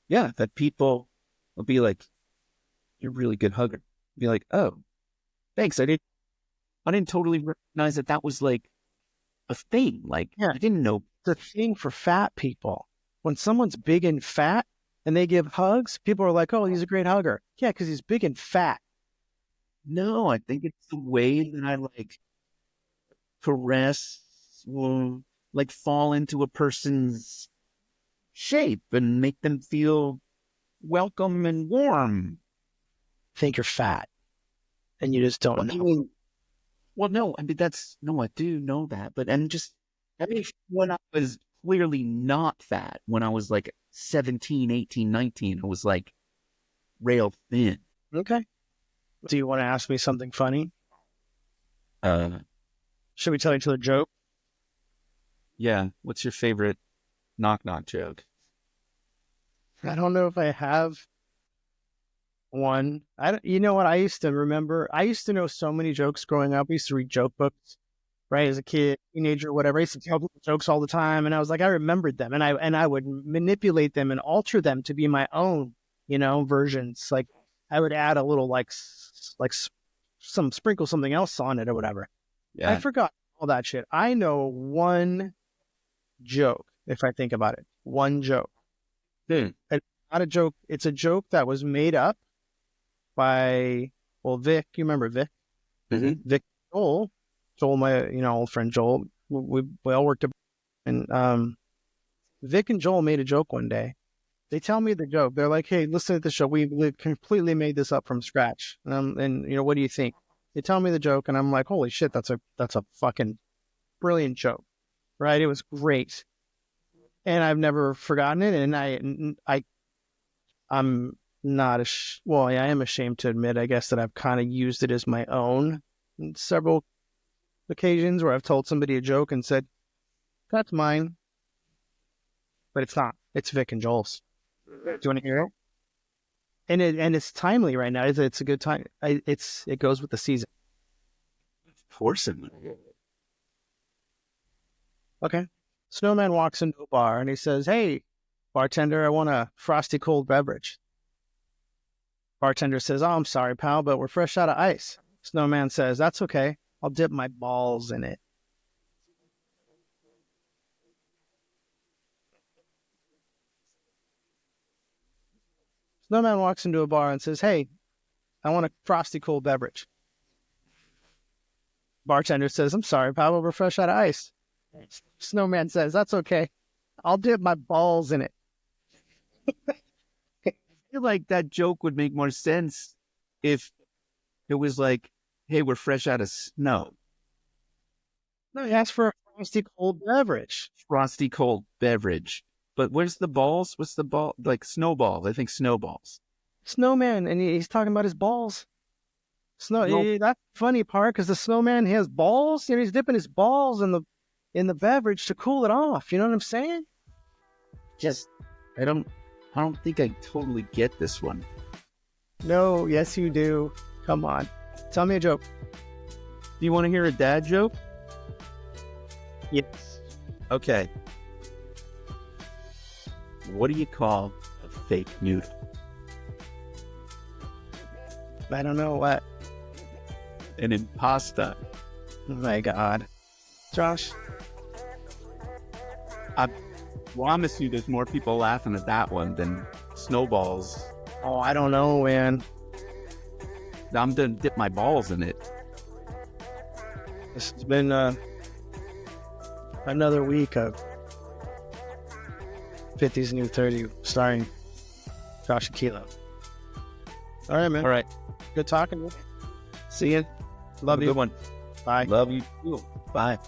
Yeah, that people will be like, you're a really good hugger. Be like, oh, thanks. I didn't totally recognize that was like a thing. Like, yeah. I didn't know. It's a thing for fat people. When someone's big and fat and they give hugs, people are like, oh, he's a great hugger. Yeah, because he's big and fat. No, I think it's the way that I like caress or like fall into a person's shape and make them feel welcome and warm. Think you're fat and you just don't know. Well, no, I do know that, but when I was clearly not fat, when I was like 17, 18, 19, I was like rail thin. Okay. Do you want to ask me something funny? Should we tell each other a joke? Yeah. What's your favorite knock-knock joke? I don't know if I have one. You know what? I used to know so many jokes growing up. I used to read joke books, right? As a kid, teenager, whatever. I used to tell people jokes all the time. And I was like, I remembered them, and I would manipulate them and alter them to be my own, versions. Like I would add a little, sprinkle something else on it or whatever. Yeah. I forgot all that shit. I know one joke, if I think about it. One joke. It's not a joke. It's a joke that was made up by, Vic. You remember Vic? Mm-hmm. Vic Joel, my old friend Joel. We all worked, and Vic and Joel made a joke one day. They tell me the joke. They're like, "Hey, listen to the show. We completely made this up from scratch." And what do you think? They tell me the joke, and I'm like, "Holy shit, that's a fucking brilliant joke, right? It was great." And I've never forgotten it, and I'm not I am ashamed to admit, I guess, that I've kind of used it as my own in several occasions where I've told somebody a joke and said, "That's mine," but it's not. It's Vic and Joel's. Do you want to hear it? And it's timely right now. It's a good time. It goes with the season. Of course it. Okay. Snowman walks into a bar and he says, "Hey, bartender, I want a frosty cold beverage." Bartender says, "Oh, I'm sorry, pal, but we're fresh out of ice." Snowman says, "That's okay. I'll dip my balls in it." Snowman walks into a bar and says, "Hey, I want a frosty cold beverage." Bartender says, "I'm sorry, pal, but we're fresh out of ice." Snowman says, "That's okay. I'll dip my balls in it." I feel like that joke would make more sense if it was like, "Hey, we're fresh out of snow." No, he asked for a frosty cold beverage. Frosty cold beverage. But where's the balls? What's the ball? Like snowballs. I think snowballs. Snowman, and he's talking about his balls. That's the funny part, because the snowman has balls, and he's dipping his balls in the beverage to cool it off. You know what I'm saying? I don't think I totally get this one. No, yes you do. Come on. Tell me a joke. Do you want to hear a dad joke? Yes. Okay. What do you call a fake noodle? I don't know what. An impasta. Oh my God. Josh? I promise you there's more people laughing at that one than snowballs. Oh, I don't know, man. I'm going to dip my balls in it. This has been another week of 50s New 30 starring Josh and Keelo. All right, man. All right. Good talking to you. See you. Love Have a you. good one. Bye. Love you too. Bye.